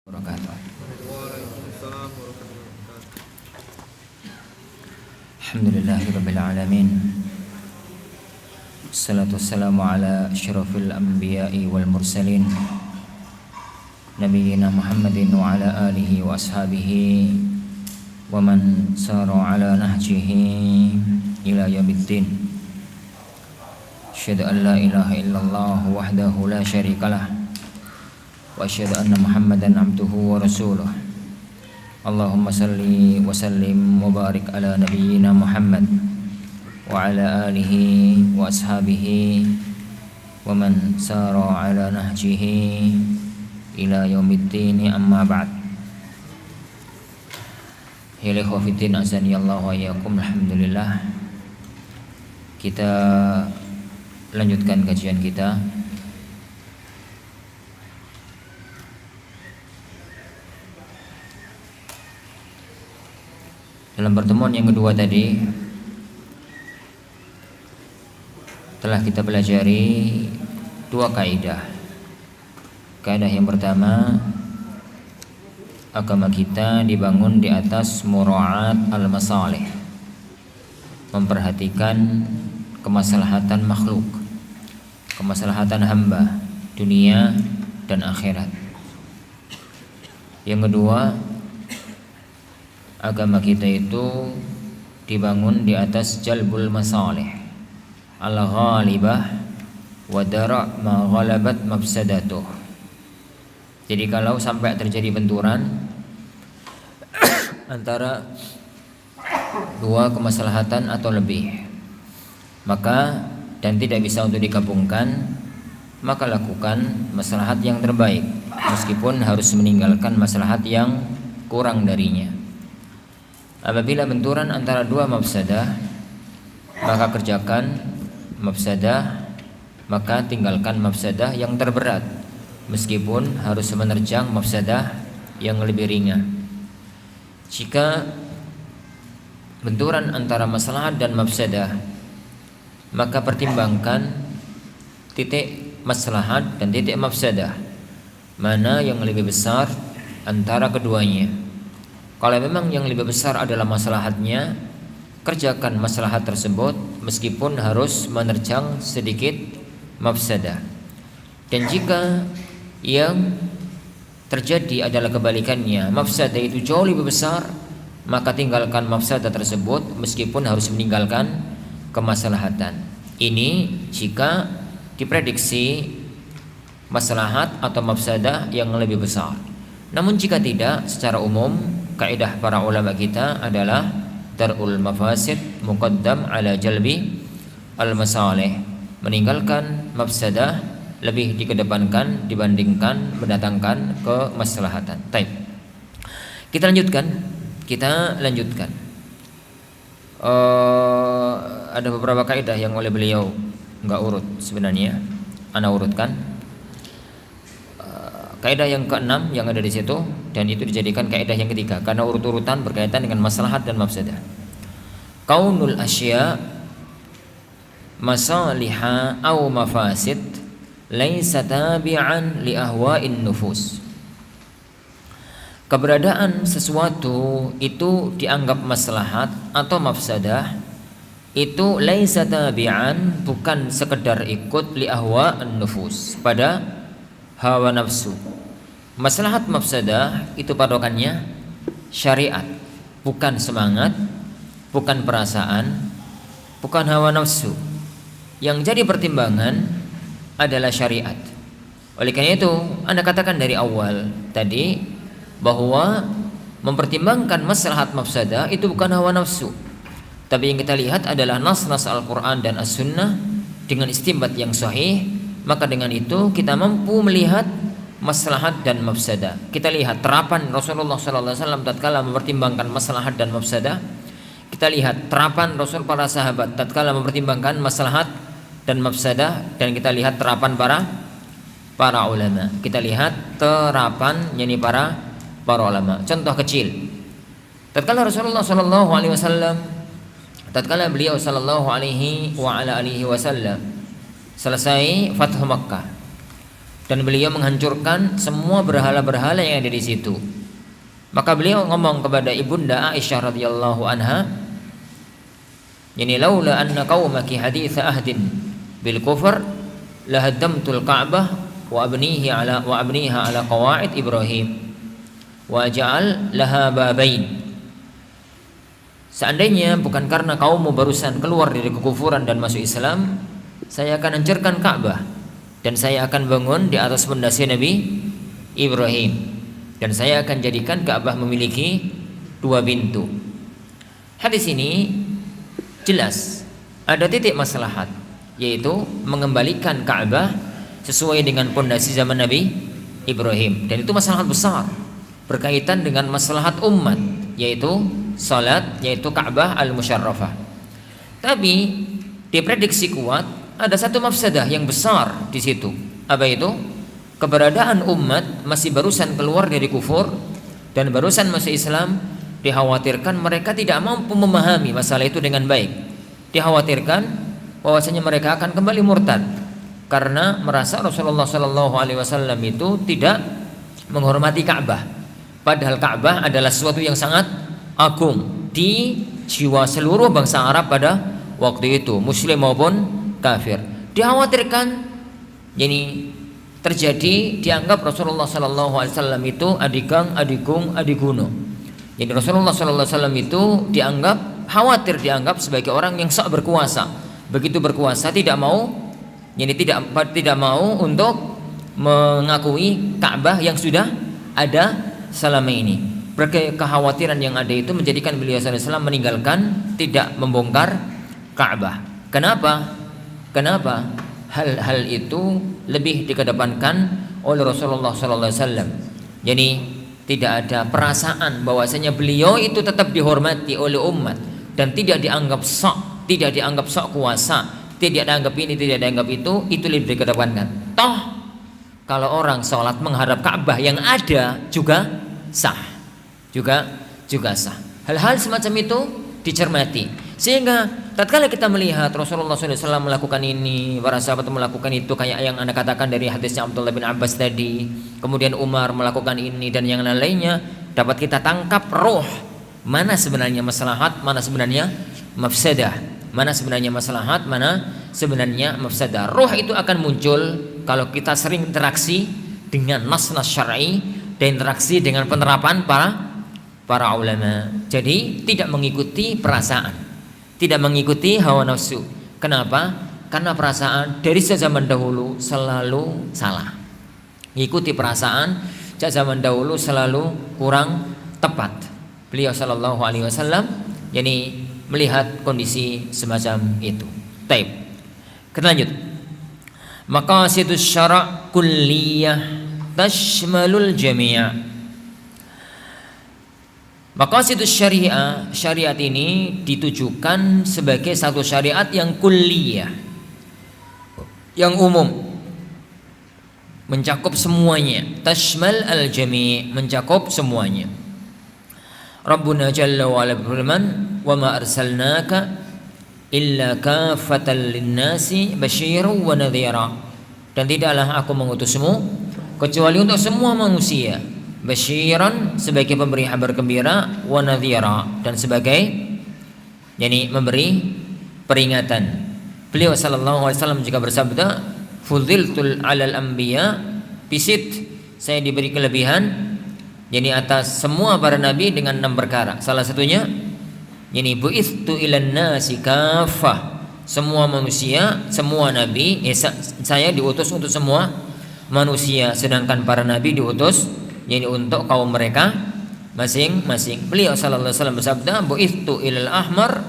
wabarakatuh. Waalaikumsalam warahmatullahi wabarakatuh. Alhamdulillahirabbil alamin. Wassalatu wassalamu ala asyrafil anbiya'i wal mursalin nabiyyina Muhammadin wa ala alihi wa ashabihi wa man sara ala nahjihi ila yaumiddin. Asyhadu an la ilaha illallah wahdahu la syarikalah wa asyhadu anna Muhammadan abduhu wa rasuluh. Allahumma salli wa sallim wa barik ala nabiyyina Muhammad wa ala alihi wa ashabihi wa man sara ala nahjihi ila yaumiddin, amma ba'd. Ya ikhwatiddin azani Allah wa iyyakum. Alhamdulillah, kita lanjutkan kajian kita dalam pertemuan yang kedua. Tadi telah kita pelajari dua kaidah. Kaidah yang pertama, agama kita dibangun di atas mura'at al-masalih, memperhatikan kemaslahatan makhluk, kemaslahatan hamba, dunia dan akhirat. Yang kedua, agama kita itu dibangun di atas jalbul masalih al-ghalibah wa dara' ma ghalabat mafsadatuh. Jadi kalau sampai terjadi benturan antara dua kemaslahatan atau lebih, maka dan tidak bisa untuk digabungkan, maka lakukan maslahat yang terbaik meskipun harus meninggalkan maslahat yang kurang darinya. Apabila benturan antara dua mafsadah, maka kerjakan mafsadah, maka tinggalkan mafsadah yang terberat meskipun harus menerjang mafsadah yang lebih ringan. Jika benturan antara maslahat dan mafsadah, maka pertimbangkan titik maslahat dan titik mafsadah, mana yang lebih besar antara keduanya. Kalau memang yang lebih besar adalah maslahatnya, kerjakan maslahat tersebut meskipun harus menerjang sedikit mafsadah. Dan jika yang terjadi adalah kebalikannya, mafsadah itu jauh lebih besar, maka tinggalkan mafsadah tersebut meskipun harus meninggalkan kemaslahatan. Ini jika diprediksi maslahat atau mafsadah yang lebih besar. Namun jika tidak, secara umum kaidah para ulama kita adalah dar'ul mafasid muqaddam ala jalbi al-masalih, meninggalkan mafsadah lebih dikedepankan dibandingkan mendatangkan kemaslahatan. Baik. Kita lanjutkan. Ada beberapa kaidah yang oleh beliau enggak urut sebenarnya. Ana urutkan. Kaidah yang keenam yang ada di situ, dan itu dijadikan kaidah yang ketiga karena urut-urutan berkaitan dengan maslahat dan mafsadah. Kaunul asya masaliha au mafasid laisa tabi'an li ahwa'in nufus. Keberadaan sesuatu itu dianggap maslahat atau mafsadah itu laisa tabi'an, bukan sekedar ikut li ahwa'in nufus, pada hawa nafsu. Maslahat mafsadah itu patokannya syariat, bukan semangat, bukan perasaan, bukan hawa nafsu. Yang jadi pertimbangan adalah syariat. Oleh karena itu, Anda katakan dari awal tadi bahwa mempertimbangkan maslahat mafsadah itu bukan hawa nafsu, tapi yang kita lihat adalah nas-nas Al-Quran dan As-Sunnah dengan istinbat yang sahih. Maka dengan itu kita mampu melihat maslahat dan mafsadah. Kita lihat terapan Rasulullah SAW tatkala mempertimbangkan maslahat dan mafsadah. Kita lihat terapan Rasul para sahabat tatkala mempertimbangkan maslahat dan mafsadah, dan kita lihat terapan para ulama. Kita lihat terapan yakni para ulama. Contoh kecil. Tatkala Rasulullah SAW, tatkala beliau sallallahu alaihi wa ala alihi wasallam selesai Fathu Makkah, dan beliau menghancurkan semua berhala-berhala yang ada di situ. Maka beliau ngomong kepada ibunda Aisyah radhiyallahu anha, "Yani laula anna qaumaki haditha ahdin bil kufr la haddamtul Ka'bah wa abniha ala qawaid Ibrahim wa ja'al laha babain." Seandainya bukan karena kaummu barusan keluar dari kekufuran dan masuk Islam, saya akan hancurkan Ka'bah dan saya akan bangun di atas pondasi Nabi Ibrahim, dan saya akan jadikan Ka'bah memiliki 2 pintu. Hadis ini jelas ada titik maslahat, yaitu mengembalikan Ka'bah sesuai dengan pondasi zaman Nabi Ibrahim, dan itu maslahat besar berkaitan dengan maslahat umat, yaitu salat, yaitu Ka'bah al-Musyarrafah. Tapi diprediksi kuat ada satu mafsadah yang besar di situ. Apa itu? Keberadaan umat masih barusan keluar dari kufur dan barusan masuk Islam, dikhawatirkan mereka tidak mampu memahami masalah itu dengan baik. Dikhawatirkan bahwasanya mereka akan kembali murtad karena merasa Rasulullah SAW itu tidak menghormati Ka'bah. Padahal Ka'bah adalah sesuatu yang sangat agung di jiwa seluruh bangsa Arab pada waktu itu, muslim maupun kafir. Dikhawatirkan ini terjadi, dianggap Rasulullah SAW itu adigang, adigung, adiguno. Jadi Rasulullah SAW itu khawatir dianggap sebagai orang yang sok berkuasa. Begitu berkuasa tidak mau, jadi tidak mau untuk mengakui Ka'bah yang sudah ada selama ini. Kekhawatiran yang ada itu menjadikan beliau SAW meninggalkan, tidak membongkar Ka'bah. Kenapa? Hal-hal itu lebih dikedepankan oleh Rasulullah SAW. Jadi tidak ada perasaan bahwasanya beliau itu tetap dihormati oleh umat dan tidak dianggap sok kuasa, tidak dianggap ini, tidak dianggap itu lebih dikedepankan. Toh kalau orang sholat menghadap Ka'bah yang ada juga sah. Juga sah. Hal-hal semacam itu dicermati, sehingga tatkala kita melihat Rasulullah SAW melakukan ini, para sahabat melakukan itu, kayak yang Anda katakan dari hadisnya Abdullah bin Abbas tadi, kemudian Umar melakukan ini dan yang lainnya, dapat kita tangkap roh mana sebenarnya maslahat, mana sebenarnya mafsadah, mana sebenarnya maslahat, mana sebenarnya mafsadah. Roh itu akan muncul kalau kita sering interaksi dengan nas-nas syar'i dan interaksi dengan penerapan para ulama. Jadi tidak mengikuti perasaan, tidak mengikuti hawa nafsu. Kenapa? Karena perasaan dari zaman dahulu selalu salah. Mengikuti perasaan zaman dahulu selalu kurang tepat. Beliau sallallahu alaihi wasallam jadi melihat kondisi semacam itu. Taib. Kita lanjut. Maqasidus syara' kulliyah tashmalul jami'. Maqasidus syariat ini ditujukan sebagai satu syariat yang kulliyah, yang umum, mencakup semuanya. Tashmal al-jami', mencakup semuanya. Rabbuna jalla wa ala berfirman, "Wa ma arsalnaka illa kafatan lin-nasi basyiran wa nadhira." Dan tidaklah aku mengutusmu kecuali untuk semua manusia, basyiran sebagai pemberi kabar gembira, wa nadhira dan sebagai memberi peringatan. Beliau sallallahu alaihi wasallam juga bersabda, "Fudziltul 'alal anbiya bisit." Saya diberi kelebihan atas semua para nabi dengan 6 perkara. Salah satunya bu'itsu ilan nasi kaffah. Semua manusia, semua nabi, saya diutus untuk semua manusia, sedangkan para nabi diutus untuk kaum mereka masing-masing. Beliau sallallahu alaihi wasallam bersabda, "Bu'itsu ilal ahmar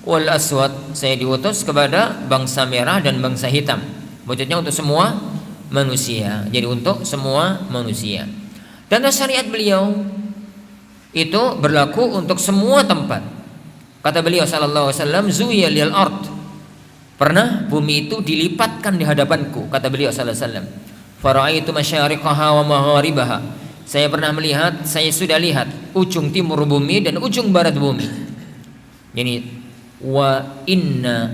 wal aswad." Saya diutus kepada bangsa merah dan bangsa hitam. Maksudnya untuk semua manusia. Jadi untuk semua manusia. Dan syariat beliau itu berlaku untuk semua tempat. Kata beliau sallallahu alaihi wasallam, "Zuya lil ard." Pernah bumi itu dilipatkan di hadapanku, kata beliau sallallahu alaihi wasallam. "Fara'aitu masyariqaha wa magharibaha." Saya pernah melihat, saya sudah lihat ujung timur bumi dan ujung barat bumi. Wa inna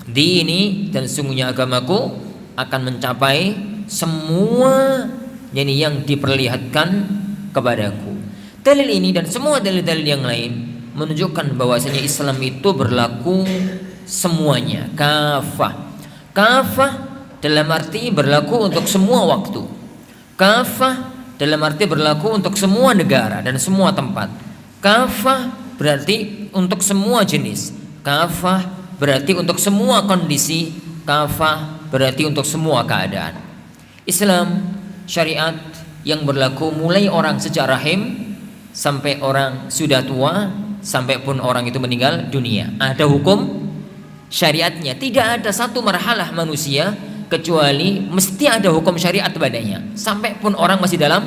dini, dan sungguhnya agamaku akan mencapai semua yang diperlihatkan kepadaku. Dalil ini dan semua dalil-dalil yang lain menunjukkan bahwasanya Islam itu berlaku semuanya, kafah. Kafah dalam arti berlaku untuk semua waktu. Kafah dalam arti berlaku untuk semua negara dan semua tempat. Kafah berarti untuk semua jenis. Kafah berarti untuk semua kondisi. Kafah berarti untuk semua keadaan. Islam syariat yang berlaku mulai orang sejak rahim sampai orang sudah tua, sampai pun orang itu meninggal dunia. Ada hukum syariatnya. Tidak ada satu marhalah manusia kecuali mesti ada hukum syariat padanya. Sampai pun orang masih dalam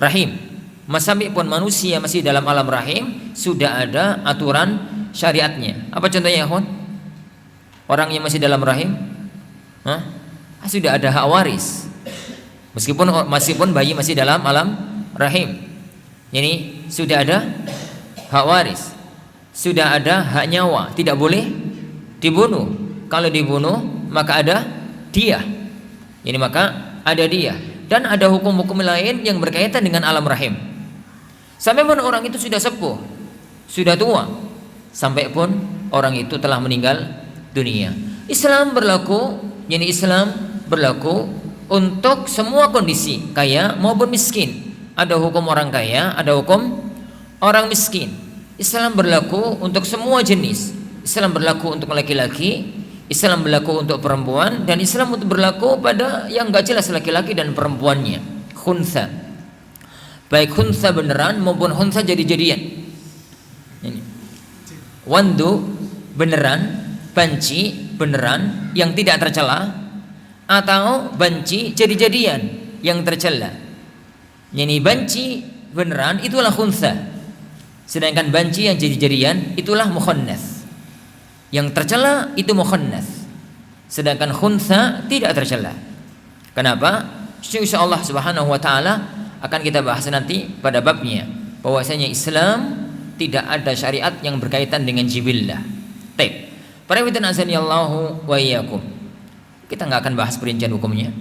rahim, sampai pun manusia masih dalam alam rahim, sudah ada aturan syariatnya. Apa contohnya, ya, orang yang masih dalam rahim, sudah ada hak waris. Meskipun bayi masih dalam alam rahim, ini sudah ada hak waris, sudah ada hak nyawa, tidak boleh dibunuh. Kalau dibunuh maka ada diyah. Jadi maka ada diyah dan ada hukum-hukum lain yang berkaitan dengan alam rahim. Sampai pun orang itu sudah sepuh, sudah tua, sampai pun orang itu telah meninggal dunia. Islam berlaku, Islam berlaku untuk semua kondisi, kaya maupun miskin. Ada hukum orang kaya, ada hukum orang miskin. Islam berlaku untuk semua jenis. Islam berlaku untuk laki-laki, Islam berlaku untuk perempuan, dan Islam untuk berlaku pada yang gak jelas laki-laki dan perempuannya. Khunsa, baik khunsa beneran maupun khunsa jadi-jadian. Ini wandu beneran, banci beneran yang tidak tercela, atau banci jadi-jadian yang tercela. Banci beneran itulah khunsa, sedangkan banci yang jadi-jadian itulah mukhannats. Yang tercela itu mukhannats, sedangkan khunsa tidak tercela. Kenapa? Insyaallah subhanahu wa ta'ala akan kita bahas nanti pada babnya, bahwasanya Islam tidak ada syariat yang berkaitan dengan jibillah. Baik, para hadirin azanillahu wa iyyakum, kita nggak akan bahas perincian hukumnya.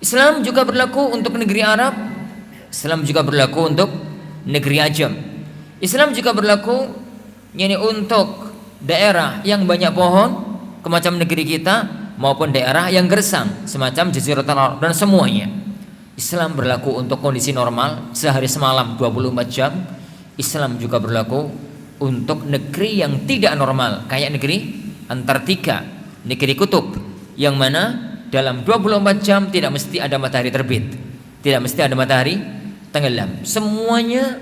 Islam juga berlaku untuk negeri Arab, Islam juga berlaku untuk negeri Ajam. Islam juga berlaku untuk daerah yang banyak pohon semacam negeri kita, maupun daerah yang gersang semacam Jaziratul Arab, dan semuanya. Islam berlaku untuk kondisi normal sehari semalam 24 jam. Islam juga berlaku untuk negeri yang tidak normal, kayak negeri Antartika, negeri kutub, yang mana dalam 24 jam tidak mesti ada matahari terbit, tidak mesti ada matahari tenggelam. Semuanya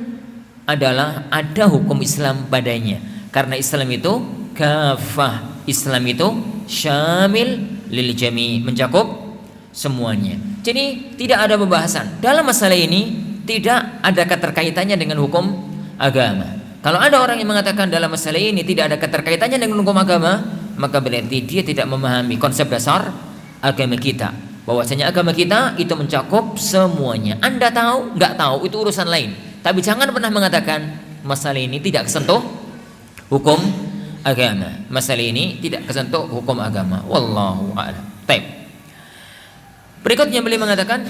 adalah ada hukum Islam padanya, karena Islam itu kafah, Islam itu syamil lil jami, mencakup semuanya. Jadi tidak ada pembahasan dalam masalah ini, tidak ada keterkaitannya dengan hukum agama. Kalau ada orang yang mengatakan dalam masalah ini tidak ada keterkaitannya dengan hukum agama, maka berarti dia tidak memahami konsep dasar agama kita, bahwasanya agama kita itu mencakup semuanya. Anda tahu, nggak tahu, itu urusan lain. Tapi jangan pernah mengatakan masalah ini tidak kesentuh hukum agama. Masalah ini tidak kesentuh hukum agama. Wallahu a'lam. Baik. Berikutnya beliau mengatakan,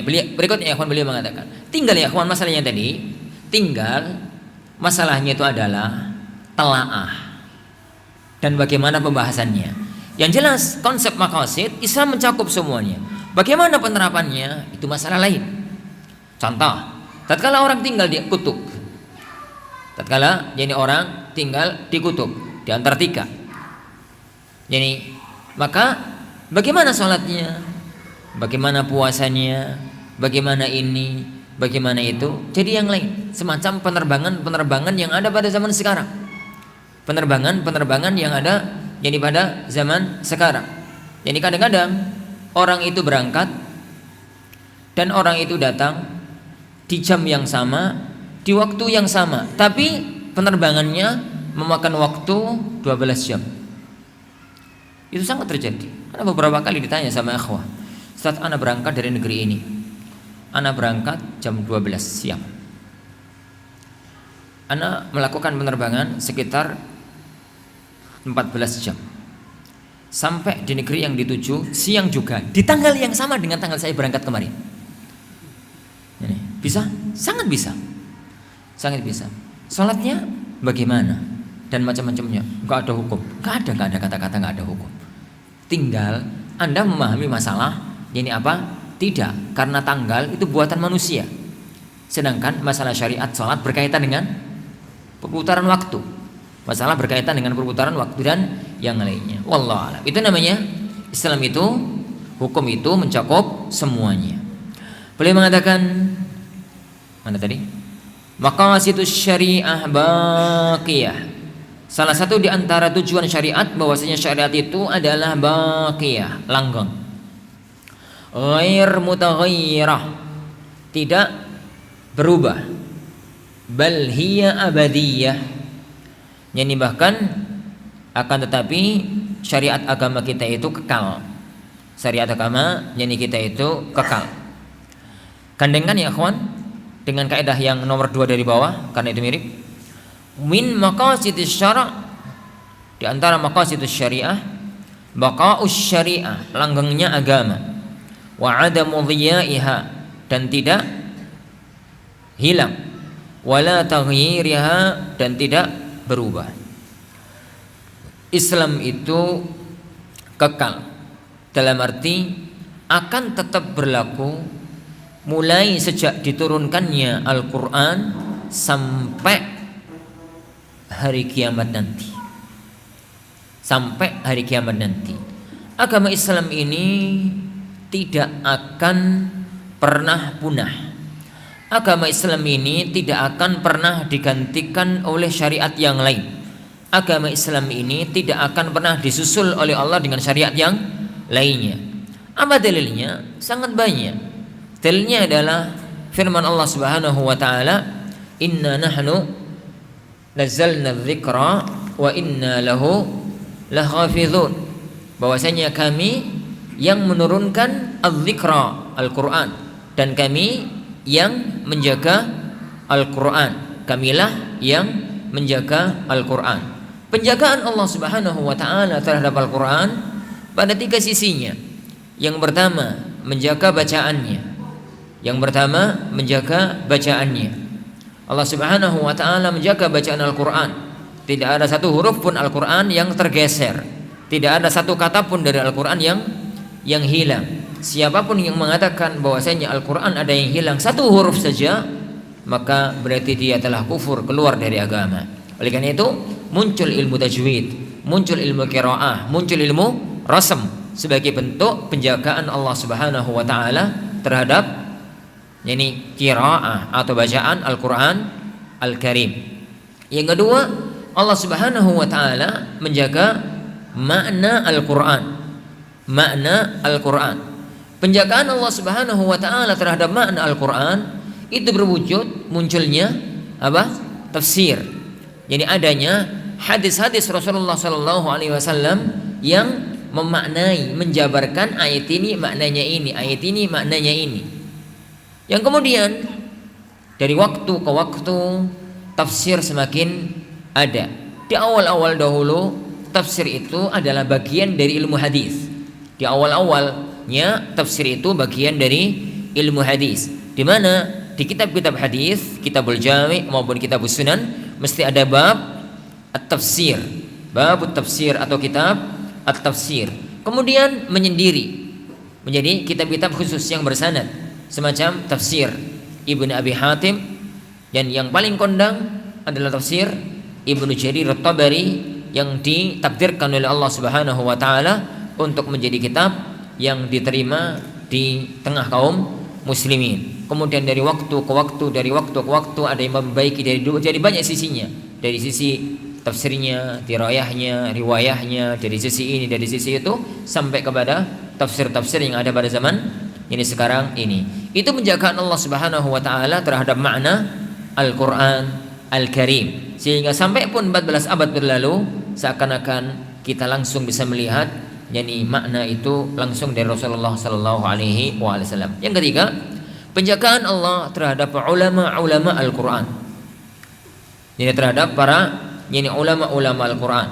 beliau mengatakan, tinggal ya kawan masalahnya tadi, tinggal masalahnya itu adalah telaah dan bagaimana pembahasannya. Yang jelas konsep maqasid Islam mencakup semuanya. Bagaimana penerapannya itu masalah lain. Contoh, tatkala orang tinggal di kutub, tatkala orang tinggal di kutub, di Antartika, maka bagaimana sholatnya, bagaimana puasanya, bagaimana ini, bagaimana itu, jadi yang lain. Semacam penerbangan yang ada pada zaman sekarang, penerbangan yang ada pada zaman sekarang. Jadi kadang-kadang orang itu berangkat dan orang itu datang di jam yang sama, di waktu yang sama, tapi penerbangannya memakan waktu 12 jam. Itu sangat terjadi. Karena beberapa kali ditanya sama ikhwah, saat ana berangkat dari negeri ini, ana berangkat jam 12 siang, ana melakukan penerbangan sekitar 14 jam. sampai di negeri yang dituju siang juga di tanggal yang sama dengan tanggal saya berangkat kemarin. Ini bisa, sangat bisa, sangat bisa. Sholatnya bagaimana dan macam-macamnya, nggak ada hukum, nggak ada kata-kata, nggak ada hukum. Tinggal Anda memahami masalah ini apa? Tidak, karena tanggal itu buatan manusia. Sedangkan masalah syariat sholat berkaitan dengan perputaran waktu. Masalah berkaitan dengan perputaran waktu dan yang lainnya. Wallahu a'lam. Itu namanya Islam itu, hukum itu mencakup semuanya. Boleh mengatakan mana tadi? Maqasidus syariah baqiyah. Salah satu di antara tujuan syariat bahwasanya syariat itu adalah baqiyah, langgeng. Ghair mutaghayyirah, tidak berubah. Bal hiya abadiyah. Yani bahkan akan tetapi syariat agama kita itu kekal. Syariat agama yani kita itu kekal. Gandengkan ya akhwan dengan kaidah yang nomor 2 dari bawah karena itu mirip. Min maqasidis syara', di antara maqasidus syariah baqa'us syariah, langgengnya agama, wa adamu dhiyaiha, dan tidak hilang, wala taghyiriha, dan tidak berubah. Islam itu kekal dalam arti akan tetap berlaku mulai sejak diturunkannya Al-Quran sampai hari kiamat nanti. Sampai hari kiamat nanti agama Islam ini tidak akan pernah punah. Agama Islam ini tidak akan pernah digantikan oleh syariat yang lain. Agama Islam ini tidak akan pernah disusul oleh Allah dengan syariat yang lainnya. Apa dalilnya? Sangat banyak. Dalilnya adalah firman Allah Subhanahu wa taala, "Inna nahnu nazzalna dzikra wa inna lahu lahafizun." Bahwasanya kami yang menurunkan al-dzikra, Al-Qur'an, dan kami yang menjaga Al-Qur'an. Kamilah yang menjaga Al-Qur'an. Penjagaan Allah Subhanahu wa taala terhadap Al-Qur'an pada 3 sisinya. Yang pertama, menjaga bacaannya. Yang pertama, menjaga bacaannya. Allah Subhanahu wa taala menjaga bacaan Al-Qur'an. Tidak ada satu huruf pun Al-Qur'an yang tergeser. Tidak ada satu kata pun dari Al-Qur'an yang hilang. Siapapun yang mengatakan bahwasanya Al-Qur'an ada yang hilang satu huruf saja, maka berarti dia telah kufur, keluar dari agama. Oleh karena itu, muncul ilmu tajwid, muncul ilmu qiraah, muncul ilmu rasm sebagai bentuk penjagaan Allah Subhanahu wa taala terhadap yani qiraah atau bacaan Al-Qur'an Al-Karim. Yang kedua, Allah Subhanahu wa taala menjaga makna Al-Qur'an. Makna Al-Qur'an. Penjagaan Allah Subhanahu wa taala terhadap makna Al-Qur'an itu berwujud munculnya apa? Tafsir. Jadi adanya hadis-hadis Rasulullah sallallahu alaihi wasallam yang memaknai, menjabarkan ayat ini maknanya ini, ayat ini maknanya ini. Yang kemudian dari waktu ke waktu tafsir semakin ada. Di awal-awal dahulu tafsir itu adalah bagian dari ilmu hadis. Di awal-awalnya tafsir itu bagian dari ilmu hadis. Di mana di kitab-kitab hadis, Kitabul Jami' maupun Kitabus Sunan mesti ada bab at-tafsir, bab at-tafsir atau kitab at-tafsir. Kemudian menyendiri menjadi kitab-kitab khusus yang bersanad, semacam tafsir Ibnu Abi Hatim, dan yang paling kondang adalah tafsir Ibnu Jarir At-Tabari yang ditakdirkan oleh Allah Subhanahu wa taala untuk menjadi kitab yang diterima di tengah kaum muslimin. Kemudian dari waktu ke waktu ada yang membaiki dari dulu, jadi banyak sisinya. Dari sisi tafsirnya, dirayahnya, riwayahnya, dari sisi ini, dari sisi itu, sampai kepada tafsir-tafsir yang ada pada zaman ini sekarang ini. Itu penjagaan Allah Subhanahu wa taala terhadap makna Al-Qur'an Al-Karim. Sehingga sampai pun 14 abad berlalu seakan-akan kita langsung bisa melihat yakni makna itu langsung dari Rasulullah sallallahu alaihi wasallam. Yang ketiga, penjagaan Allah terhadap ulama-ulama Al-Qur'an. Jadi terhadap para yakni ulama-ulama Al-Qur'an.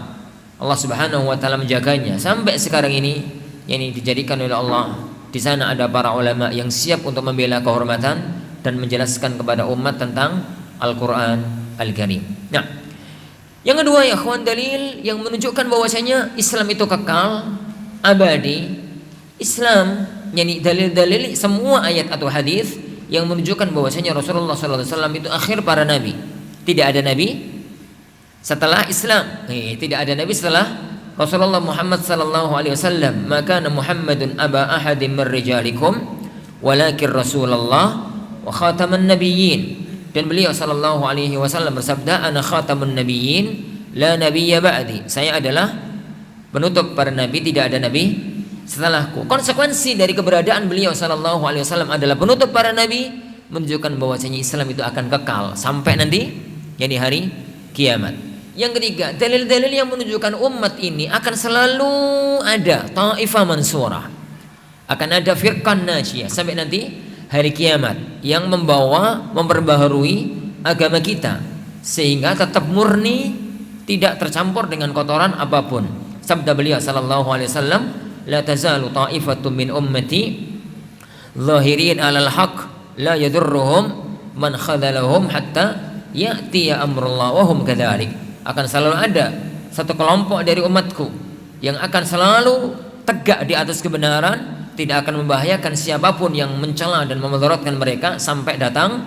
Allah Subhanahu wa taala menjaganya sampai sekarang ini, yakni dijadikan oleh Allah. Di sana ada para ulama yang siap untuk membela kehormatan dan menjelaskan kepada umat tentang Al-Qur'an Al-Karim. Nah, yang kedua ya ikhwan, dalil yang menunjukkan bahwasanya Islam itu kekal, abadi. Islam, yakni dalil-dalil semua ayat atau hadis yang menunjukkan bahwasanya Rasulullah SAW itu akhir para nabi. Tidak ada nabi setelah Islam. Tidak ada nabi setelah Rasulullah Muhammad SAW. Maka Muhammadun aba ahadin min rijalikum walakin Rasulullah wa khataman nabiyyin. Dan beliau SAW bersabda, ana khatamun nabiyyin la nabiyya ba'di. Saya adalah penutup para nabi, tidak ada nabi setelahku. Konsekuensi dari keberadaan beliau SAW adalah penutup para nabi, menunjukkan bahwasanya Islam itu akan kekal sampai nanti, yakni hari kiamat. Yang ketiga, dalil-dalil yang menunjukkan umat ini akan selalu ada ta'ifah mansurah, akan ada firqah najiyah sampai nanti hari kiamat yang memperbaharui agama kita sehingga tetap murni, tidak tercampur dengan kotoran apapun. Sabda beliau SAW, la tazalu ta'ifatun min ummati zahirin 'alal haqq la yadurruhum man khadalahum hatta ya'tiya amrullah wa hum kadzalik. Akan selalu ada satu kelompok dari umatku yang akan selalu tegak di atas kebenaran, tidak akan membahayakan siapapun yang mencela dan memudaratkan mereka sampai datang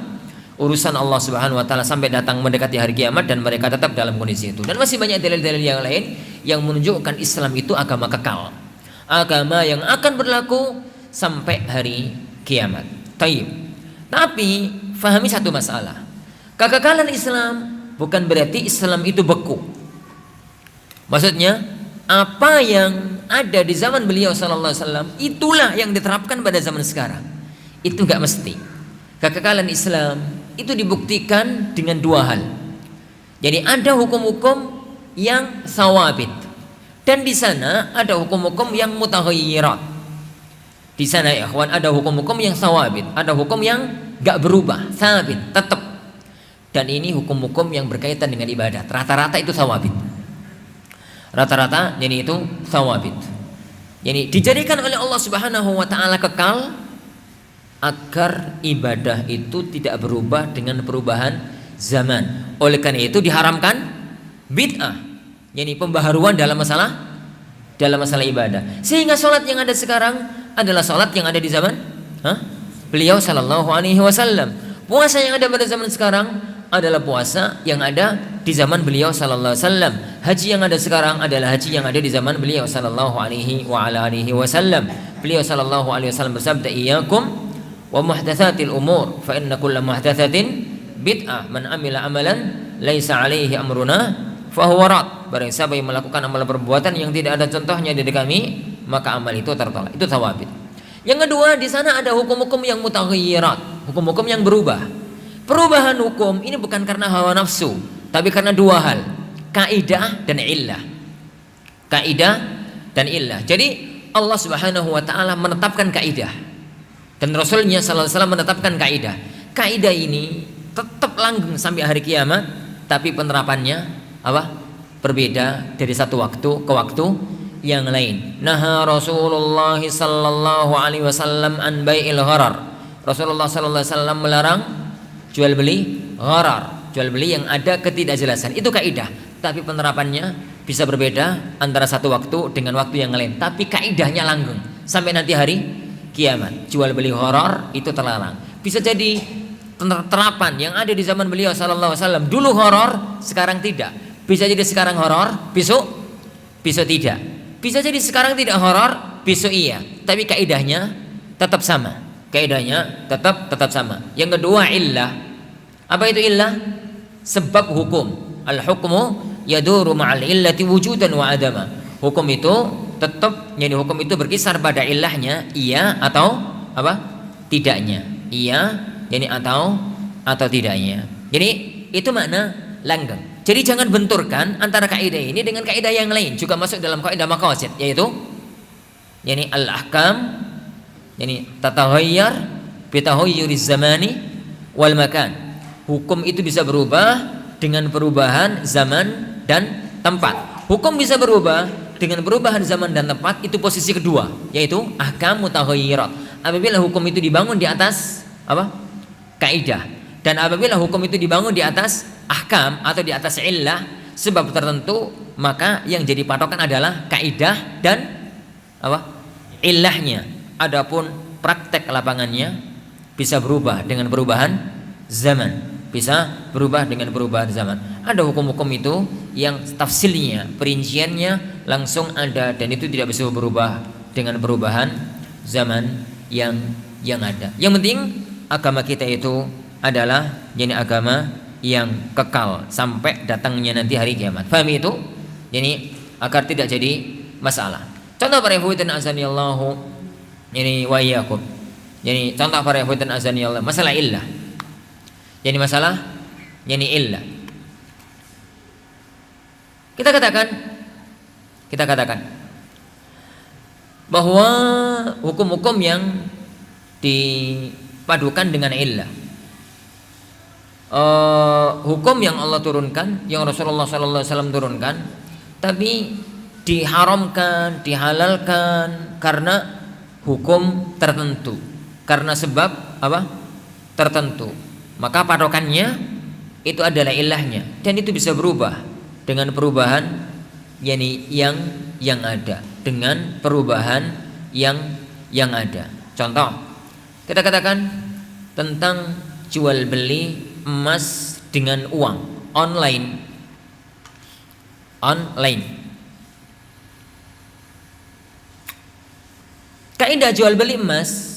urusan Allah Subhanahu wa taala, sampai datang mendekati hari kiamat dan mereka tetap dalam kondisi itu. Dan masih banyak dalil-dalil yang lain yang menunjukkan Islam itu agama kekal, agama yang akan berlaku sampai hari kiamat. Tapi fahami satu masalah. Kekekalan Islam bukan berarti Islam itu beku. Maksudnya apa yang ada di zaman beliau sallallahu alaihi wasallam itulah yang diterapkan pada zaman sekarang. Itu enggak mesti. Kekekalan Islam itu dibuktikan dengan dua hal. Jadi ada hukum-hukum yang sawabit, dan di sana ada hukum-hukum yang mutaghayyirat. Di sana ya ikhwan ada hukum-hukum yang sawabit, ada hukum yang enggak berubah, sabit, tetap. Dan ini hukum-hukum yang berkaitan dengan ibadat. Rata-rata itu sawabit. Rata-rata jadi itu sawabit. Jadi dijadikan oleh Allah Subhanahu wa taala kekal agar ibadah itu tidak berubah dengan perubahan zaman. Oleh karena itu diharamkan bid'ah, yakni pembaharuan dalam masalah ibadah. Sehingga sholat yang ada sekarang adalah sholat yang ada di zaman beliau sallallahu alaihi wasallam. Puasa yang ada pada zaman sekarang adalah puasa yang ada di zaman beliau sallallahu alaihi wasallam. Haji yang ada sekarang adalah haji yang ada di zaman beliau sallallahu alaihi wasallam. Beliau sallallahu alaihi wasallam bersabda, "Iyyakum wa muhdatsatil umur, fa inna kulla muhdatsatin bid'ah. Man amila amalan laisa alaihi amruna fa huwa rad." Barang siapa yang melakukan amalan perbuatan yang tidak ada contohnya dari kami, maka amal itu tertolak. Itu tawabit. Yang kedua, di sana ada hukum-hukum yang mutaghayyirat, hukum-hukum yang berubah. Perubahan hukum ini bukan karena hawa nafsu, tapi karena dua hal, kaidah dan illah. Kaidah dan illah. Jadi Allah Subhanahu wa taala menetapkan kaidah dan Rasulnya sallallahu alaihi wasallam menetapkan kaidah. Kaidah ini tetap langgeng sampai hari kiamat, tapi penerapannya berbeda dari satu waktu ke waktu yang lain. Naha Rasulullah sallallahu alaihi wasallam an bai'il gharar. Rasulullah sallallahu alaihi wasallam melarang jual beli gharar, jual beli yang ada ketidakjelasan. Itu kaidah, tapi penerapannya bisa berbeda antara satu waktu dengan waktu yang lain, tapi kaidahnya langgeng sampai nanti hari kiamat. Jual beli gharar itu terlarang. Bisa jadi penerapan yang ada di zaman beliau sallallahu alaihi wasallam dulu gharar, sekarang tidak. Bisa jadi sekarang gharar, besok tidak. Bisa jadi sekarang tidak gharar, besok iya, tapi kaidahnya tetap sama. Kaidahnya tetap sama. Yang kedua illah. Apa itu illah? Sebab hukum. Al-hukmu yaduru ma'al illati wujudan wa adama. Hukum itu tetap, jadi hukum itu berkisar pada illahnya, iya atau tidaknya. Iya, jadi atau tidaknya. Jadi itu makna langgeng. Jadi jangan benturkan antara kaidah ini dengan kaidah yang lain, juga masuk dalam kaidah maqasid, yaitu yani al-ahkam yani tataghayyar bi taghayyuriz zamani wal makan. Hukum itu bisa berubah dengan perubahan zaman dan tempat. Hukum bisa berubah dengan perubahan zaman dan tempat, itu posisi kedua, yaitu ahkam mutaghayyirat. Apabila hukum itu dibangun di atas apa? Kaidah. Dan apabila hukum itu dibangun di atas ahkam atau di atas illah, sebab tertentu, maka yang jadi patokan adalah kaidah dan apa? Illahnya. Adapun praktek lapangannya bisa berubah dengan perubahan zaman. Bisa berubah dengan perubahan zaman. Ada hukum-hukum itu yang tafsilnya, perinciannya langsung ada, dan itu tidak bisa berubah dengan perubahan zaman yang ada. Yang penting agama kita itu adalah jadi agama yang kekal sampai datangnya nanti hari kiamat. Paham itu? Jadi agar tidak jadi masalah. Contoh para ikhwan azanillahu ini wa iyyakum. Jadi contoh para ikhwan azanillahu masalah illah. Jadi masalah yani illah. Kita katakan bahwa hukum-hukum yang dipadukan dengan illah, hukum yang Allah turunkan, yang Rasulullah SAW turunkan, tapi diharamkan, dihalalkan karena hukum tertentu, karena sebab apa? Tertentu. Maka patokannya itu adalah ilahnya, dan itu bisa berubah dengan perubahan yani yang ada, dengan perubahan yang ada. Contoh, kita katakan tentang jual beli emas dengan uang online. Kaidah jual beli emas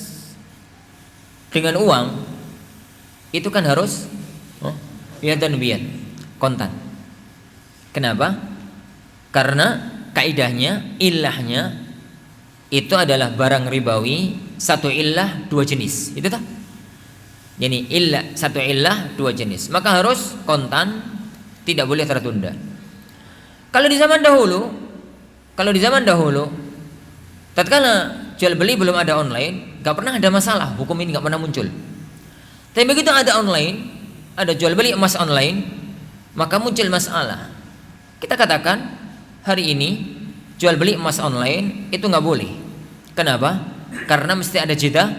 dengan uang itu kan harus biad dan biad, kontan. Kenapa? Karena kaidahnya, ilahnya itu adalah barang ribawi, satu ilah dua jenis, itu tak? Jadi ilah, satu ilah dua jenis, maka harus kontan, tidak boleh tertunda. Kalau di zaman dahulu, tatkala jual beli belum ada online, gak pernah ada masalah, hukum ini gak pernah muncul. Tapi begitu ada online, ada jual beli emas online, maka muncul masalah. Kita katakan hari ini jual beli emas online itu nggak boleh. Kenapa? Karena mesti ada jeda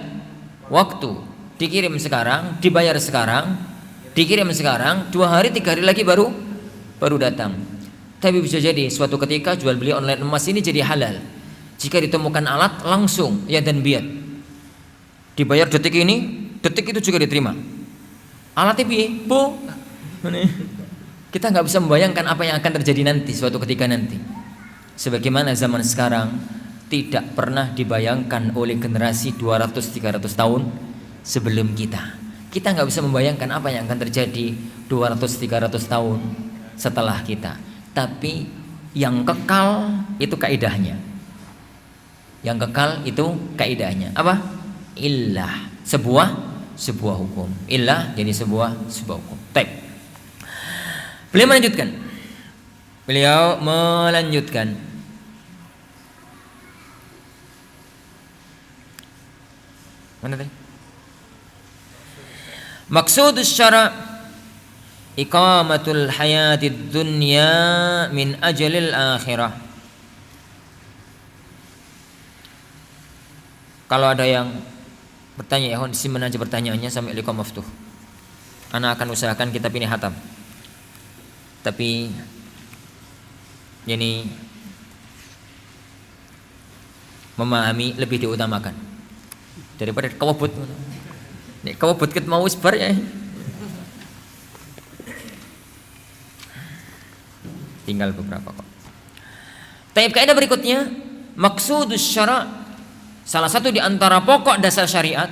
waktu. Dikirim sekarang, dibayar sekarang, dikirim sekarang, 2 hari 3 hari lagi baru datang. Tapi bisa jadi suatu ketika jual beli online emas ini jadi halal jika ditemukan alat langsung ya dan biad. Dibayar detik ini, detik itu juga diterima. Alatnya piye? Bu. Kita nggak bisa membayangkan apa yang akan terjadi nanti suatu ketika nanti. Sebagaimana zaman sekarang tidak pernah dibayangkan oleh generasi 200-300 tahun sebelum kita. Kita nggak bisa membayangkan apa yang akan terjadi 200-300 tahun setelah kita. Tapi yang kekal itu kaidahnya. Yang kekal itu kaidahnya. Apa? Illah. Sebuah hukum. Illah jadi sebuah hukum. Baik. Beliau melanjutkan. Mana tadi? Maksudus syara' iqamatul hayatid dunya min ajalil akhirah. Kalau ada yang bertanya, ya simpan aja pertanyaannya sampai liqa maftuh. Ana akan usahakan kitab ini hatam. Tapi ini memahami lebih diutamakan daripada kewebut. Nek kewebut ket mau sebar ya. Tinggal beberapa kok. Taib kaidah berikutnya, maksudus syara', salah satu di antara pokok dasar syariat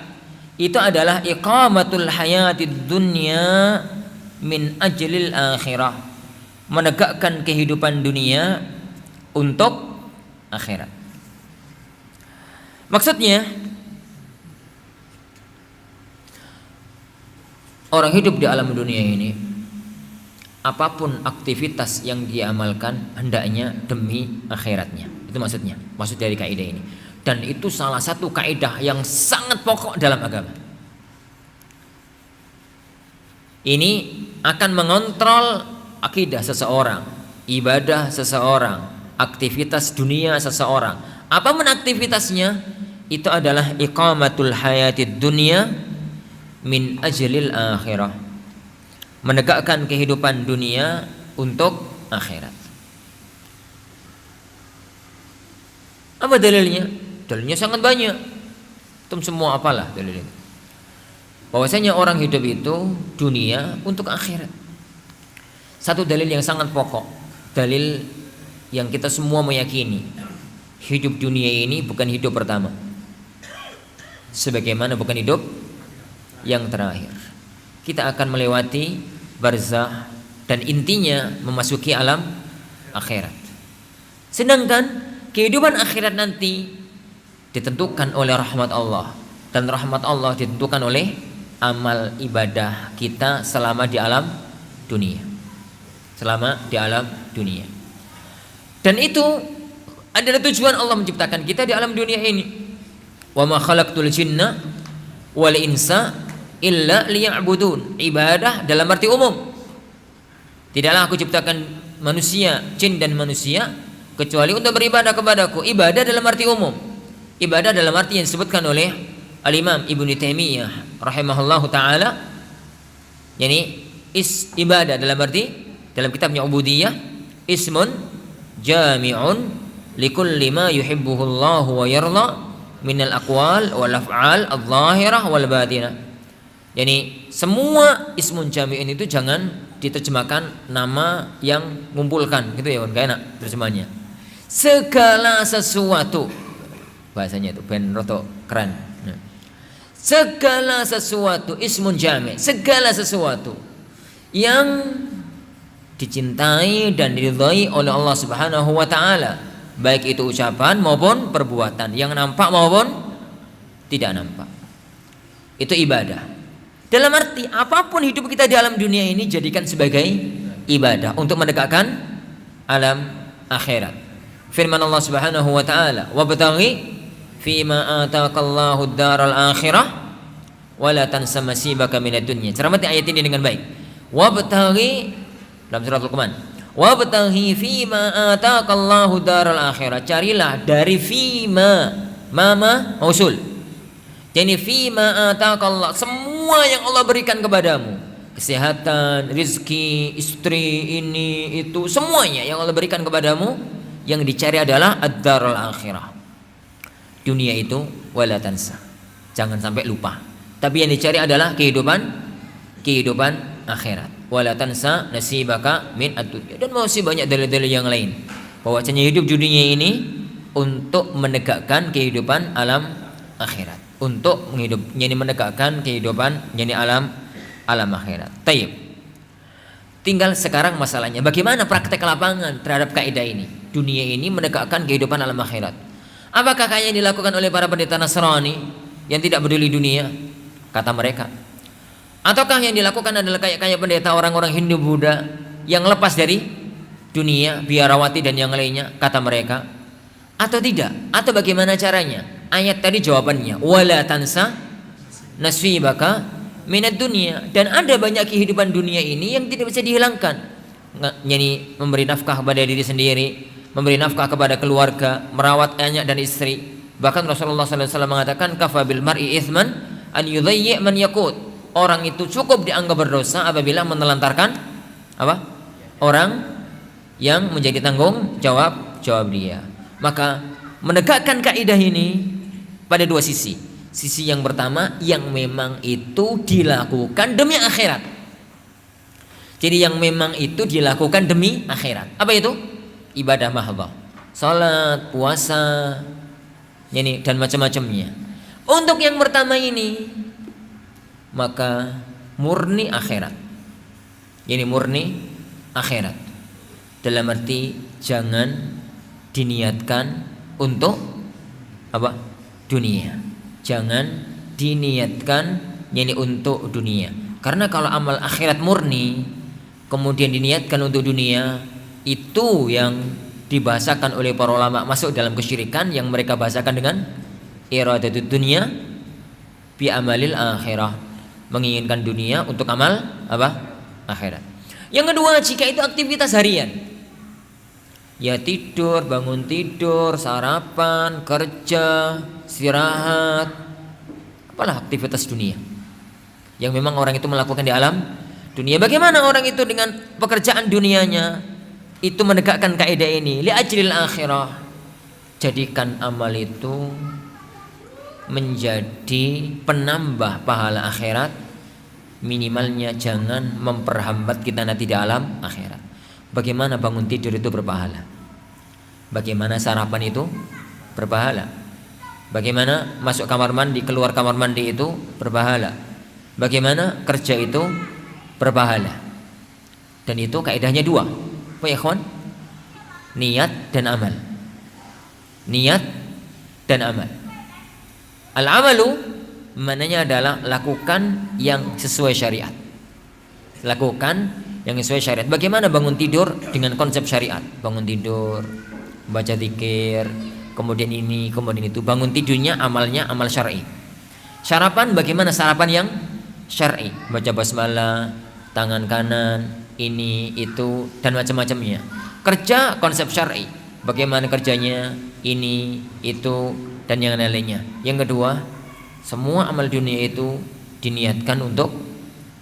itu adalah iqamatul hayatid dunya min ajlil akhirah. Menegakkan kehidupan dunia untuk akhirat. Maksudnya orang hidup di alam dunia ini, apapun aktivitas yang dia amalkan hendaknya demi akhiratnya. Itu maksudnya, maksud dari kaidah ini. Dan itu salah satu kaidah yang sangat pokok dalam agama. Ini akan mengontrol akidah seseorang, ibadah seseorang, aktivitas dunia seseorang, apapun aktivitasnya, itu adalah iqamatul hayatid dunya min ajlil akhirah, menegakkan kehidupan dunia untuk akhirat. Apa dalilnya? Dalilnya sangat banyak. Antum semua apalah dalilnya. Bahwasanya orang hidup itu dunia untuk akhirat. Satu dalil yang sangat pokok, dalil yang kita semua meyakini, hidup dunia ini bukan hidup pertama, sebagaimana bukan hidup yang terakhir. Kita akan melewati barzakh dan intinya memasuki alam akhirat. Sedangkan kehidupan akhirat nanti ditentukan oleh rahmat Allah, dan rahmat Allah ditentukan oleh amal ibadah kita selama di alam dunia. Selama di alam dunia. Dan itu adalah tujuan Allah menciptakan kita di alam dunia ini. Wa ma khalaqtul jinna wal insa illa liya'budun. Ibadah dalam arti umum. Tidaklah aku ciptakan manusia, jin dan manusia kecuali untuk beribadah kepadaku. Ibadah dalam arti umum. Ibadah dalam arti yang disebutkan oleh Al-Imam Ibnu Taimiyah rahimahullahu taala, yakni ibadah dalam arti, dalam kitabnya Ubudiyah, ismun jami'un likulli ma yuhibbuhu Allah wa yarda minal aqwal wal af'al adh-dhahirah wal batinah. Yani semua ismun jami'un itu jangan diterjemahkan nama yang mengumpulkan gitu ya, enggak enak terjemahnya. Segala sesuatu, bahasanya itu ben roto keren. Segala sesuatu ismun jami', segala sesuatu yang dicintai dan diridhai oleh Allah Subhanahu wa taala, baik itu ucapan maupun perbuatan, yang nampak maupun tidak nampak. Itu ibadah. Dalam arti apapun hidup kita di alam dunia ini jadikan sebagai ibadah untuk mendekatkan alam akhirat. Firman Allah Subhanahu wa taala, "Wabtaghi fima ataqallahu ad-daral akhirah wa la tansa nasibaka minad dunya." Cermati ayat ini dengan baik. Wabtaghi dalam surat Luqman, wabtaghi fima ataqallahu daral akhirah. Carilah dari fima, mama mausul. Jadi fima ataqallah, semua yang Allah berikan kepadamu, kesehatan, rizki, istri, ini itu, semuanya yang Allah berikan kepadamu, yang dicari adalah ad-daral akhirah. Dunia itu wala tansa, jangan sampai lupa. Tapi yang dicari adalah kehidupan akhirat. Wala tansa nasibaka min ad-dunya. Dan masih banyak dalil-dalil yang lain bahwasanya hidup dunia ini untuk menegakkan kehidupan alam akhirat, untuk menegakkan kehidupan alam akhirat. Tayyib. Tinggal sekarang masalahnya bagaimana praktek lapangan terhadap kaidah ini. Dunia ini menegakkan kehidupan alam akhirat. Apakah kayak yang dilakukan oleh para pendeta Nasrani yang tidak peduli dunia, kata mereka? Ataukah yang dilakukan adalah kayak pendeta orang-orang Hindu Buddha yang lepas dari dunia, biarawati dan yang lainnya, kata mereka? Atau tidak? Atau bagaimana caranya? Ayat tadi jawabannya, wala tansa nasibaka minad dunya. Dan ada banyak kehidupan dunia ini yang tidak bisa dihilangkan. Yani memberi nafkah kepada diri sendiri, memberi nafkah kepada keluarga, merawat anak dan istri. Bahkan Rasulullah SAW mengatakan, kafabil mar'i ithman an yudhayyi' man yakut. Orang itu cukup dianggap berdosa apabila menelantarkan apa? Orang yang menjadi tanggung jawab dia. Maka menegakkan kaidah ini pada dua sisi. Sisi yang pertama yang memang itu dilakukan demi akhirat. Jadi yang memang itu dilakukan demi akhirat. Apa itu? Ibadah mahdhah. Salat, puasa, yani dan macam-macamnya. Untuk yang pertama ini maka murni akhirat. Ini murni akhirat. Dalam arti jangan diniatkan untuk apa? Dunia. Jangan diniatkan yani untuk dunia. Karena kalau amal akhirat murni kemudian diniatkan untuk dunia, itu yang dibahasakan oleh para ulama masuk dalam kesyirikan yang mereka bahasakan dengan iradatud dunya bi amalil akhirah. Menginginkan dunia untuk amal apa? Akhirat. Yang kedua, jika itu aktivitas harian, Ya tidur, bangun tidur, sarapan, kerja, istirahat, apalah aktivitas dunia yang memang orang itu melakukan di alam dunia. Bagaimana orang itu dengan pekerjaan dunianya itu menegakkan kaidah ini, li ajlil akhirah. Jadikan amal itu menjadi penambah pahala akhirat, minimalnya jangan memperhambat kita nanti di alam akhirat. Bagaimana bangun tidur itu berpahala, bagaimana sarapan itu berpahala, bagaimana masuk kamar mandi keluar kamar mandi itu berpahala, bagaimana kerja itu berpahala. Dan itu kaidahnya dua, apa ya ikhwan? Niat dan amal. Niat dan amal. Al-amalu maknanya adalah lakukan yang sesuai syariat. Lakukan yang sesuai syariat. Bagaimana bangun tidur dengan konsep syariat? Bangun tidur, baca zikir, kemudian ini, kemudian itu. Bangun tidurnya amalnya amal syar'i. Sarapan bagaimana sarapan yang syar'i? Baca basmalah, tangan kanan, ini, itu, dan macam-macamnya. Kerja konsep syar'i. Bagaimana kerjanya? Ini, itu, dan yang lainnya. Yang kedua, semua amal dunia itu diniatkan untuk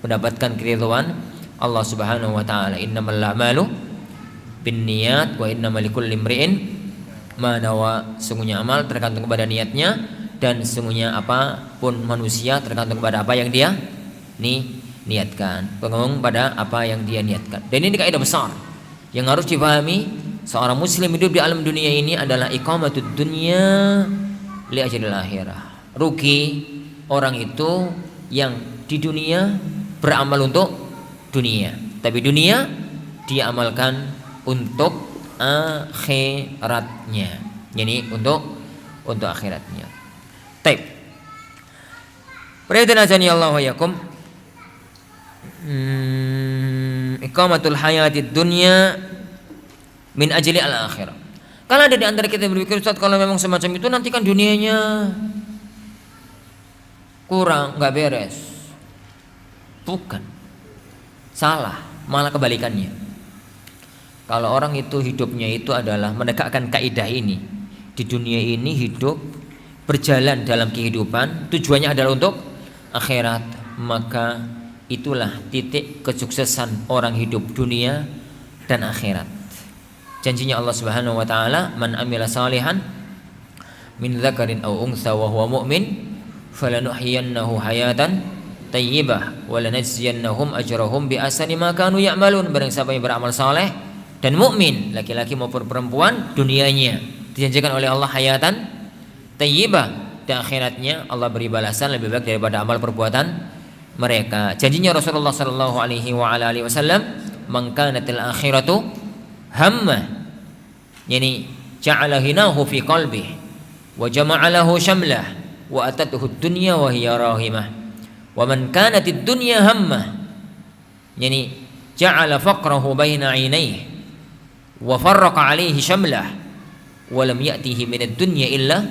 mendapatkan keridhaan Allah Subhanahu wa taala. Innamal a'malu binniyat wa innamal likulli imri'in ma nawa. Sungguhnya amal tergantung kepada niatnya, dan sungguhnya apapun manusia tergantung kepada apa yang dia niatkan. Bergantung pada apa yang dia niatkan. Dan ini kaidah besar yang harus dipahami. Seorang muslim hidup di alam dunia ini adalah iqamatud dunya li ajlil akhirah. Rugi orang itu yang di dunia beramal untuk dunia, tapi dunia dia amalkan untuk akhiratnya. Jadi untuk akhiratnya. Baik. Perhatian azani Allah wa yakum. Iqamatul hayatid dunya min ajli al-akhirah. Kalau ada di antara kita yang berpikir, Ustaz, kalau memang semacam itu nanti kan dunianya kurang, nggak beres. Bukan, salah, malah kebalikannya. Kalau orang itu hidupnya itu adalah menegakkan kaidah ini, di dunia ini hidup berjalan dalam kehidupan, tujuannya adalah untuk akhirat, maka itulah titik kesuksesan orang hidup dunia dan akhirat. Janjinya Allah Subhanahu wa taala, man amila salihan min dzakarin aw untha wa huwa mu'min falanuhyiyannahu hayatan thayyibah wa lanajziyannahum ajrahum bi ahsani ma kanu ya'malun. Barang siapa yang beramal saleh dan mukmin, laki-laki maupun perempuan, dunianya dijanjikan oleh Allah hayatan thayyibah, dan akhiratnya Allah beri balasan lebih baik daripada amal perbuatan mereka. Janjinya Rasulullah sallallahu alaihi wa ala alihi wasallam, man kanatil akhiratu hamma, yani ja'ala hinahu fi qalbihi wa jama'a lahu syamlah wa atatuhu dunya wa hiya rahimah. Wa man kanatid dunya hamma, yani ja'ala faqrahu baina 'ainayhi wa farraqa 'alaihi syamlah wa lam ya'tihi minad dunya illa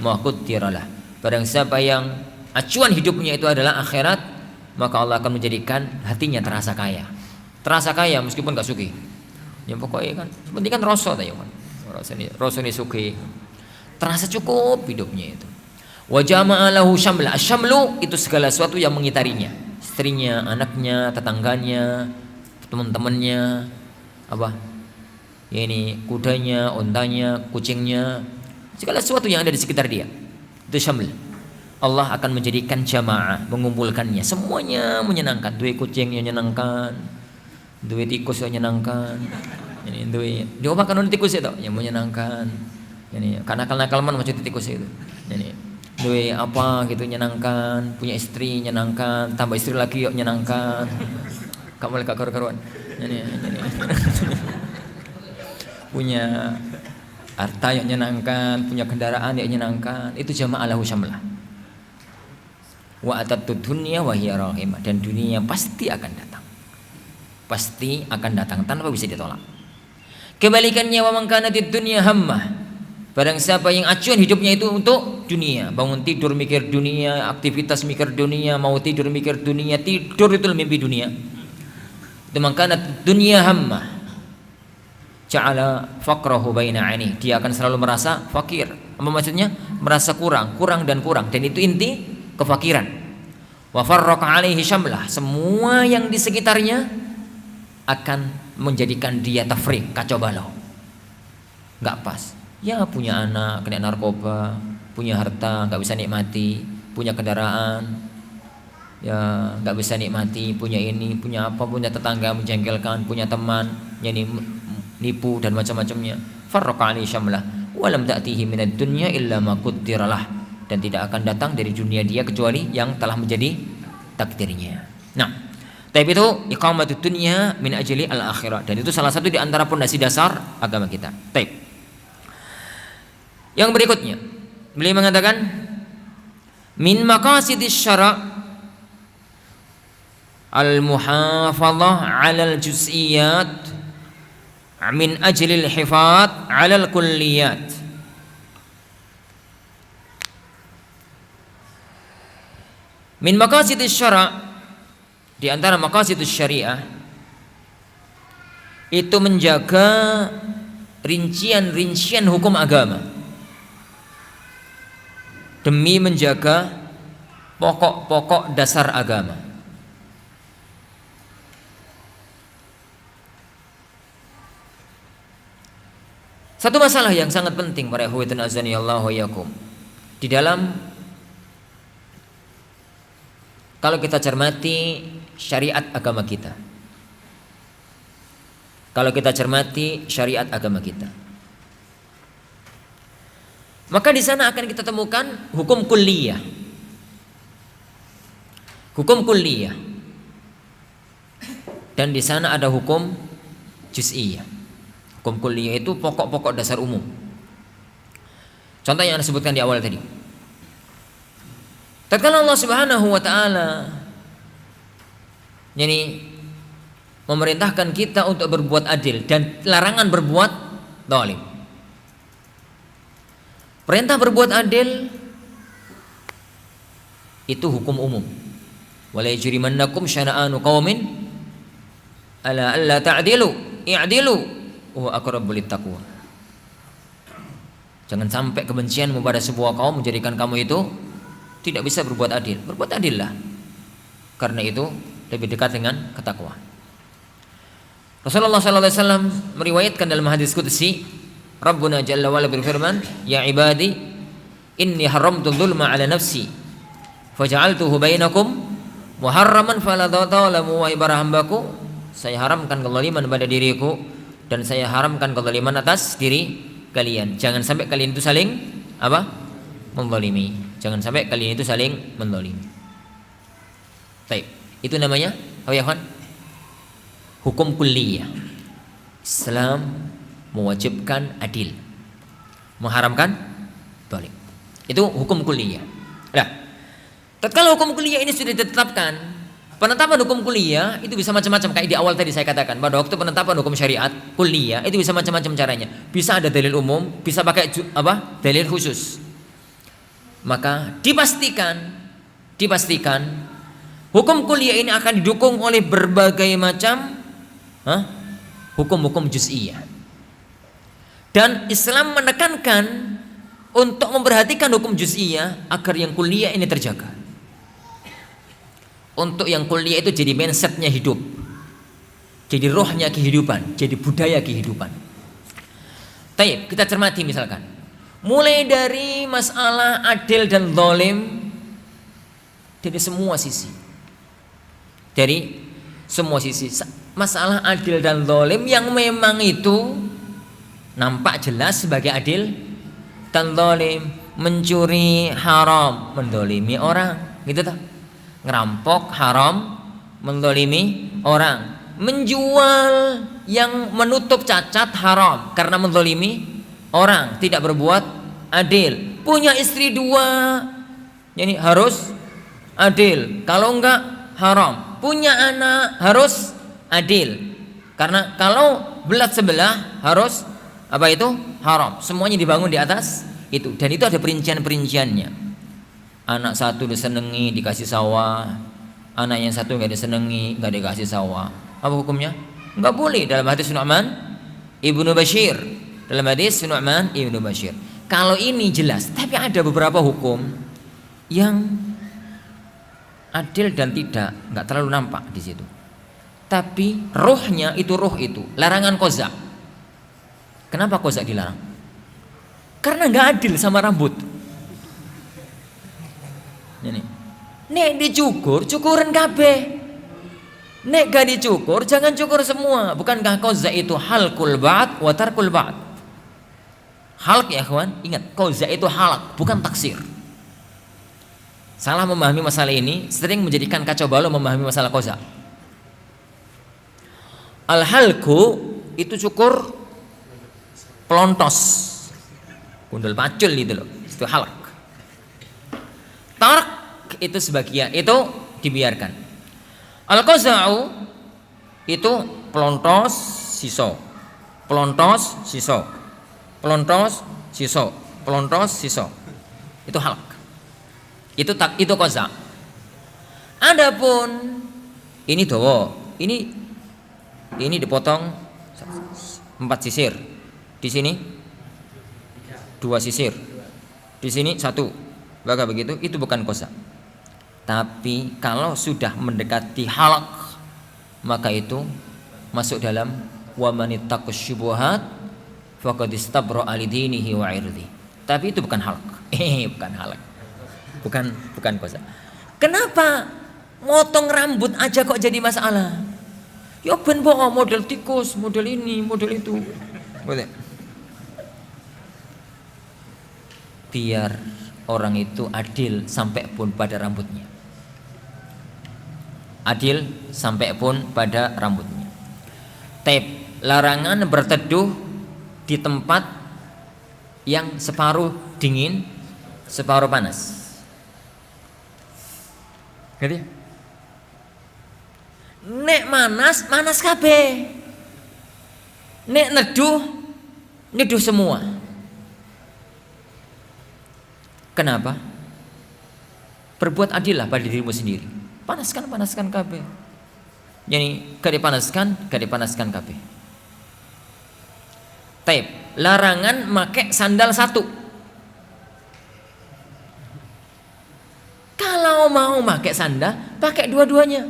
ma qaddara lah. Barang siapa yang acuan hidupnya itu adalah akhirat, maka Allah akan menjadikan hatinya terasa kaya. Terasa kaya meskipun gak sugih. Yang pokoknya kan penting kan rasa ta ya kan. Rasa ini sugih. Terasa cukup hidupnya itu. Wa jama'a lahu syamla. Asyamlu itu segala sesuatu yang mengitarinya. Istrinya, anaknya, tetangganya, teman-temannya, apa? Ya ini kudanya, ontanya, kucingnya, segala sesuatu yang ada di sekitar dia. Itu syaml. Allah akan menjadikan jamaah, mengumpulkannya, semuanya menyenangkan. Duwe kucing yang menyenangkan, duwe tikus yang menyenangkan, ini duwe diobakan oleh tikus itu yang menyenangkan. Ini kanakal-nakal man macam tikus itu. Ini duwe apa gitu menyenangkan, punya istri menyenangkan, tambah istri lagi yuk menyenangkan. Kamu lek karu-karuan. Ini. Punya harta yang menyenangkan, punya kendaraan yang menyenangkan, itu jamaah lahu syamlah. Wa atatud dunya wa hiya rahimah, dan dunia pasti akan datang. Pasti akan datang tanpa bisa ditolak. Kebalikannya, wa man kanatid dunya hammah, barang siapa yang acuan hidupnya itu untuk dunia, bangun tidur mikir dunia, aktivitas mikir dunia, mau tidur mikir dunia, tidur itu mimpi dunia. Itu man kanatid dunya hammah. ja'ala faqrahu baina 'ainihi. Dia akan selalu merasa fakir. Apa maksudnya? Merasa kurang dan itu inti kefakiran. Wa farraqa 'alaihi syamlah. Semua yang di sekitarnya akan menjadikan dia tafriq, kacau balau. Enggak pas. Ya punya anak kena narkoba, punya harta enggak bisa nikmati, punya kendaraan ya enggak bisa nikmati, punya ini, punya apa, punya tetangga menjengkelkan, punya teman yang nipu dan macam-macamnya. Farraqa 'alaihi syamlah wa lam ta'tihi minad dunya illa ma qaddaralah. Dan tidak akan datang dari dunia dia kecuali yang telah menjadi takdirnya. Nah, tapi itu iqamatud dunya min ajli al-akhirah, dan itu salah satu di antara pondasi dasar agama kita. Baik. Yang berikutnya, beliau mengatakan min maqasidis syara' al-muhafadzah 'alal juz'iyat min ajli al-hifadz 'alal kulliyat. Min maqasidis syara', di antara maqasidus syariah itu menjaga rincian-rincian hukum agama demi menjaga pokok-pokok dasar agama. Satu masalah yang sangat penting para ikhwatan azanillahu wa iyyakum di dalam, kalau kita cermati syariat agama kita, kalau kita cermati syariat agama kita, maka di sana akan kita temukan hukum kulliyah. Hukum kulliyah. Dan di sana ada hukum juz'iyah. Hukum kulliyah itu pokok-pokok dasar umum. Contoh yang Anda sebutkan di awal tadi. Tatkala Allah Subhanahu wa taala memerintahkan kita untuk berbuat adil dan larangan berbuat zalim. Perintah berbuat adil itu hukum umum. Wala yajrimannakum syana'anu qaumin ala alla ta'dilu i'dilu wa aqrabu littaqwa. Jangan sampai kebencianmu pada sebuah kaum menjadikan kamu itu tidak bisa berbuat adil. Berbuat adillah, karena itu lebih dekat dengan ketakwaan. Rasulullah sallallahu alaihi wasallam meriwayatkan dalam hadis qudsi, Rabbuna jalla wa ala berfirman, ya ibadi inni haramtu dzulma ala nafsi faja'altuhu bainakum muharraman fala tadzalamu. Wa ibarhambaku, saya haramkan kezaliman pada diriku dan saya haramkan kezaliman atas diri kalian. Jangan sampai kalian itu saling menzalimi. Jangan sampai kalian itu saling menzalimi. Baik, itu namanya apa ya kawan? Hukum kulliyah. Islam mewajibkan adil, mengharamkan zalim. Itu hukum kulliyah. Nah, tatkala hukum kulliyah ini sudah ditetapkan, penetapan hukum kulliyah itu bisa macam-macam. Kayak di awal tadi saya katakan, pada waktu penetapan hukum syariat kulliyah itu bisa macam-macam caranya. Bisa ada dalil umum, bisa pakai dalil khusus. Maka dipastikan hukum kulliyah ini akan didukung oleh berbagai macam hukum-hukum juz'iyah. Dan Islam menekankan untuk memperhatikan hukum juz'iyah agar yang kulliyah ini terjaga. Untuk yang kulliyah itu jadi mindsetnya hidup, jadi rohnya kehidupan, jadi budaya kehidupan. Taib, kita cermati misalkan, mulai dari masalah adil dan zalim dari semua sisi. Dari semua sisi. Masalah adil dan zalim yang memang itu nampak jelas sebagai adil dan zalim. Mencuri haram, menzalimi orang, gitu toh. Ngerampok haram, menzalimi orang. Menjual yang menutup cacat haram karena menzalimi orang, tidak berbuat adil. Punya istri 2, ini harus adil, kalau enggak haram. Punya anak harus adil, karena kalau belat sebelah harus haram. Semuanya dibangun di atas itu, dan itu ada perincian-perinciannya. Anak satu disenengi dikasih sawah, anak yang satu enggak disenengi enggak dikasih sawah. Apa hukumnya? Enggak boleh. Dalam hadis Nu'man Ibnu Bashir. Dalam hadis Nu'man Ibnu Bashir. Kalau ini jelas, tapi ada beberapa hukum yang adil dan tidak, nggak terlalu nampak di situ. Tapi rohnya itu larangan kozak. Kenapa kozak dilarang? Karena nggak adil sama rambut. Ini, nek dicukur, cukurin kabeh. Nek gak dicukur, jangan cukur semua. Bukankah kozak itu halqul ba'd wa tarkul ba'd? Halq ya kawan, ingat kozak itu halq, bukan taksir. Salah memahami masalah ini sering menjadikan kacau balau memahami masalah kozak. Al-halqu itu cukur pelontos, gundul pacul itu loh, itu halq. Tark itu sebagian, itu dibiarkan. Al-qaza'u itu pelontos siso, pelontos siso, pelontos siso, pelontos siso. Itu halq. Itu qaza'. Adapun ini dawa, ini dipotong 4 sisir. Di sini 2 sisir. Di sini 1. Maka begitu, itu bukan qaza'. Tapi kalau sudah mendekati halaq, maka itu masuk dalam wa manittaqus syubuhat faqad istabra'a li dinihi wa 'irdi. Tapi itu bukan halaq. Bukan halaq. Bukan qaza'. Kenapa motong rambut aja kok jadi masalah? Ya ben bohong, model tikus, model ini, model itu. Boleh. Biar orang itu adil sampai pun pada rambutnya. Adil sampai pun pada rambutnya. Larangan berteduh di tempat yang separuh dingin, separuh panas. Ngerti? Nek manas kabeh. Nek neduh semua. Kenapa? Berbuat adillah pada dirimu sendiri. Panaskan kabeh. Yani gak dipanaskan kabeh. Larangan make sandal 1. Kalau mau pakai sandal, pakai dua-duanya.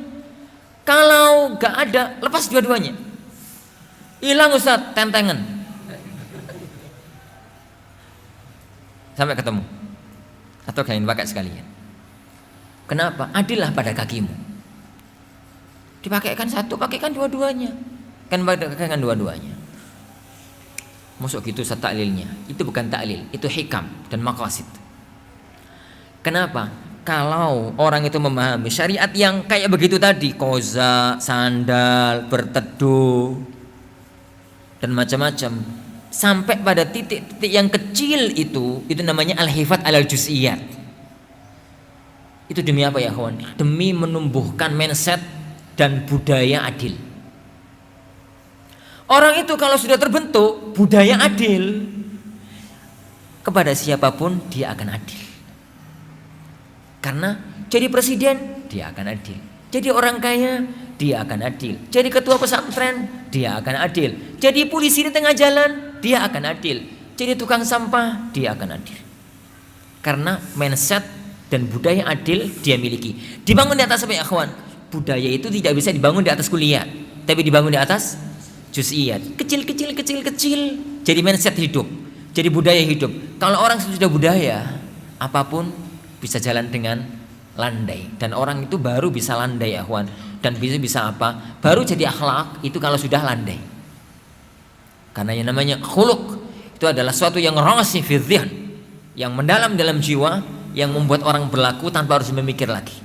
Kalau gak ada, lepas dua-duanya. Hilang Ustaz, tentengan. Sampai ketemu. Atau kalian pakai sekalian. Kenapa? Adillah pada kakimu. Dipakaikan 1, pakaikan dua-duanya. Kan pakaikan dua-duanya. Masuk gitu taklilnya. Itu bukan taklil, itu hikam dan maqasid. Kenapa? Kalau orang itu memahami syariat yang kayak begitu tadi, qaza, sandal, berteduh dan macam-macam, sampai pada titik-titik yang kecil itu namanya al-hifat alal juz'iyat. Itu demi apa ya kawan? Demi menumbuhkan mindset dan budaya adil. Orang itu kalau sudah terbentuk budaya adil, kepada siapapun dia akan adil. Karena jadi presiden dia akan adil, jadi orang kaya dia akan adil, jadi ketua pesantren dia akan adil, jadi polisi di tengah jalan dia akan adil, jadi tukang sampah dia akan adil. Karena mindset dan budaya adil dia miliki. Dibangun di atas apa ya kawan? Budaya itu tidak bisa dibangun di atas kuliah, tapi dibangun di atas juz'iyat, kecil. Jadi mindset hidup, jadi budaya hidup. Kalau orang sudah budaya, apapun bisa jalan dengan landai. Dan orang itu baru bisa landai ya kawan. Dan bisa apa? Baru jadi akhlak itu kalau sudah landai. Karena yang namanya khuluq itu adalah suatu yang rasih fi dzihn, yang mendalam dalam jiwa, yang membuat orang berlaku tanpa harus memikir lagi.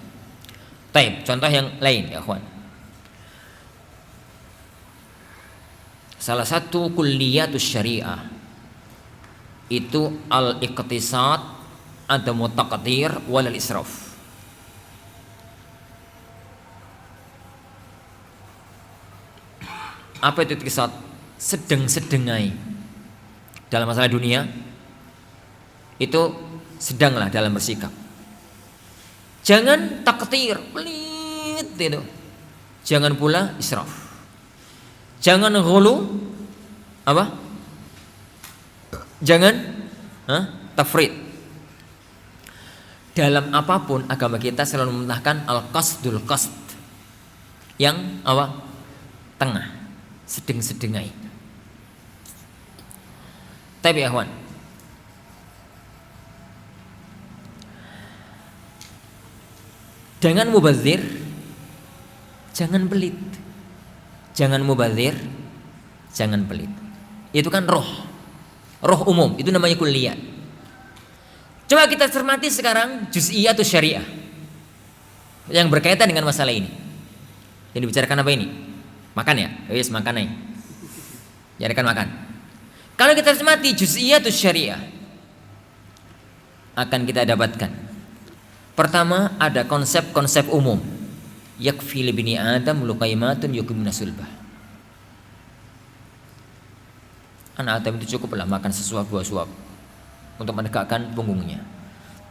Contoh yang lain ya kawan. Salah satu kulliyatus syariah itu al-iqtisad, adamu taqdir wal israf. Apa itu iqtisad? Sedang-sedengai. Dalam masalah dunia itu sedanglah dalam bersikap. Jangan taktir, pelit itu. Jangan pula israf. Jangan ghulu, apa? Jangan tafrid. Dalam apapun agama kita selalu mementahkan al-qasdul qasd. Yang apa? Tengah, sedeng-sedengai. Tapi ikhwan, jangan mubazir, jangan pelit. Jangan mubazir, jangan pelit. Itu kan roh umum, itu namanya kulliyah. Coba kita cermati sekarang juz'iyatus syariah yang berkaitan dengan masalah ini. Yang dibicarakan apa ini? Makan ya? Wis makan nih. Jadikan makan. Kalau kita cermati juz'iyatus syariah, akan kita dapatkan. Pertama, ada konsep-konsep umum. Yakfi li bani Adam luqaimatun yuqimna sulbah. Anak Adam itu cukuplah makan sesuap dua suap untuk menegakkan punggungnya.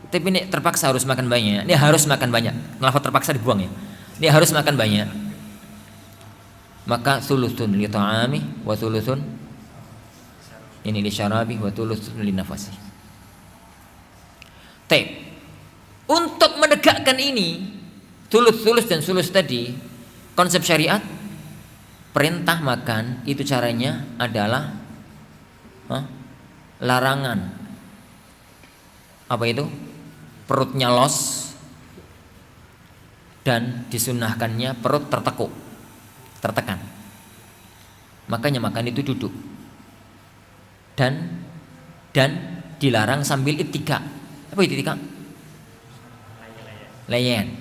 Tapi ini terpaksa harus makan banyak. Ini harus makan banyak. Kenapa terpaksa dibuang ya? Ini harus makan banyak. Maka thuluthun li ta'ami wa thuluthun ini li syarabi wa thuluthun li nafasi. Untuk menegakkan ini tulus dan sulus tadi, konsep syariat perintah makan itu caranya adalah larangan. Apa itu? Perutnya los dan disunahkannya perut tertekan. Makanya makan itu duduk dan dilarang sambil ittika. Apa ittika? Layan.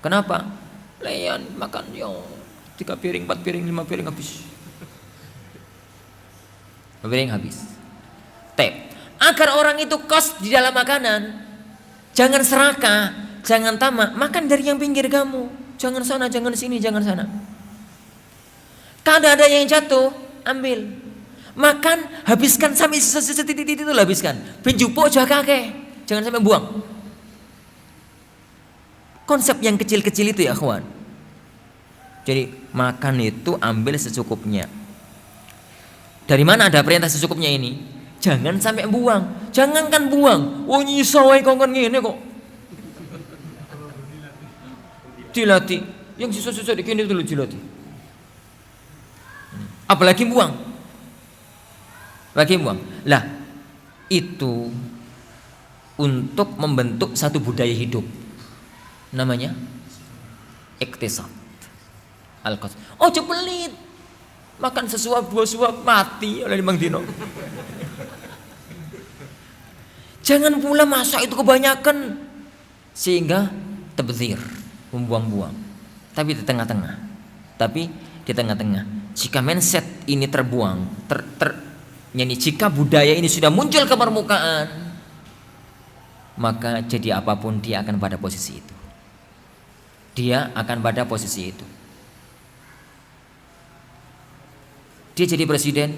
Kenapa? Layan makan 3 piring, 4 piring, 5 piring habis. 5 piring habis. Agar orang itu kos di dalam makanan, jangan serakah, jangan tamak, makan dari yang pinggir kamu. Jangan sana, jangan sini, jangan sana. Kalau ada yang jatuh, ambil. Makan, habiskan sampai setitik itu habiskan. Penjupuk jaga kakek, jangan sampai buang. Konsep yang kecil-kecil itu ya kawan. Jadi makan itu ambil secukupnya. Dari mana ada perintah secukupnya ini? Jangan sampai buang. Jangankan buang. Oh nyisau kongkon ngene kok. Dilatih. Yang sisa-sisa dikini dulu dilatih. Apalagi buang. Lagi buang. Lah, itu untuk membentuk satu budaya hidup. Namanya iktisad. Al-qasd. Oh, pelit. Makan sesuap dua suap mati oleh 5 dino. Jangan pula masak itu kebanyakan sehingga tabdzir, membuang-buang. Tapi di tengah-tengah. Jika mindset ini terbuang, jika budaya ini sudah muncul ke permukaan, maka jadi apapun dia akan pada posisi itu. Dia jadi presiden,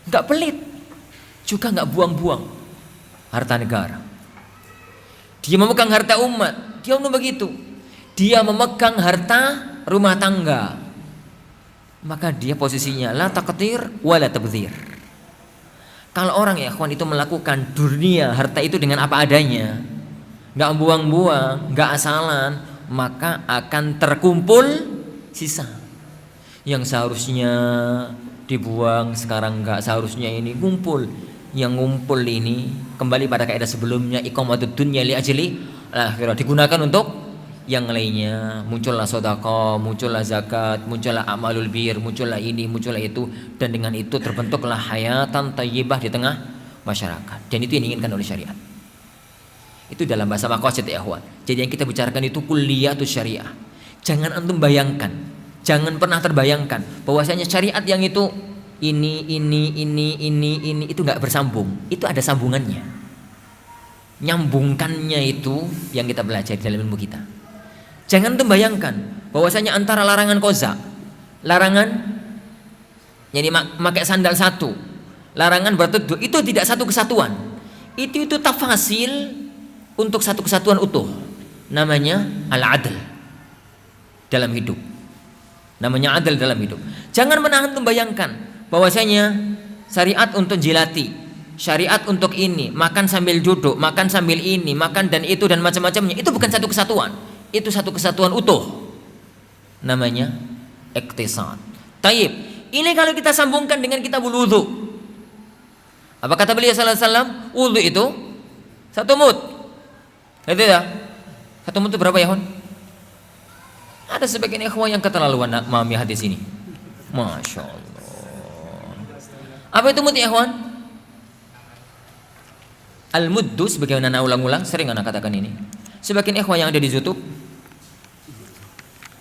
nggak pelit, juga nggak buang-buang harta negara. Dia memegang harta umat, dia begitu. Dia memegang harta rumah tangga, maka dia posisinya la taqdir wala tabdzir. Kalau orang ya kawan itu melakukan dunia harta itu dengan apa adanya, nggak buang-buang, nggak asalan, maka akan terkumpul sisa yang seharusnya dibuang sekarang nggak seharusnya ini ngumpul. Yang ngumpul ini kembali pada kaidah sebelumnya, iqamatud dunya li ajli akhirat, digunakan untuk yang lainnya. Muncullah sedekah, muncullah zakat, muncullah amalul bir, muncullah ini, muncullah itu, dan dengan itu terbentuklah hayatan thayyibah di tengah masyarakat. Dan itu yang diinginkan oleh syariat. Itu dalam bahasa maqasid ya ikhwan. Jadi yang kita bicarakan itu kulliyatus syariah. Jangan antum bayangkan, jangan pernah terbayangkan bahwasanya syariat yang itu ini itu nggak bersambung. Itu ada sambungannya. Nyambungkannya itu yang kita belajar dalam ilmu kita. Jangan antum bayangkan bahwasanya antara larangan koza, larangan jadi pakai sandal satu, larangan berteduh, itu tidak satu kesatuan. Itu tafasil untuk satu kesatuan utuh. Namanya al-adl dalam hidup. Namanya adl dalam hidup. Jangan pernah antum bayangkan bahwasanya syariat untuk jilati, syariat untuk ini, makan sambil duduk, makan sambil ini, makan dan itu dan macam-macamnya, itu bukan satu kesatuan, itu satu kesatuan utuh, namanya iktisad. Taib, ini kalau kita sambungkan dengan kitabul wudhu, apa kata beliau sallallahu alaihi wasallam? Wudhu itu satu mud, itu ya, satu mud itu berapa ya, Hon? Ada sebagian ikhwan yang keterlaluan memahami hadis ini. Masya Allah. Apa itu mud ya, ikhwan? Al-muddu, sebagaimana anak ulang-ulang, sering anak katakan ini. Sebagian ikhwan yang ada di YouTube,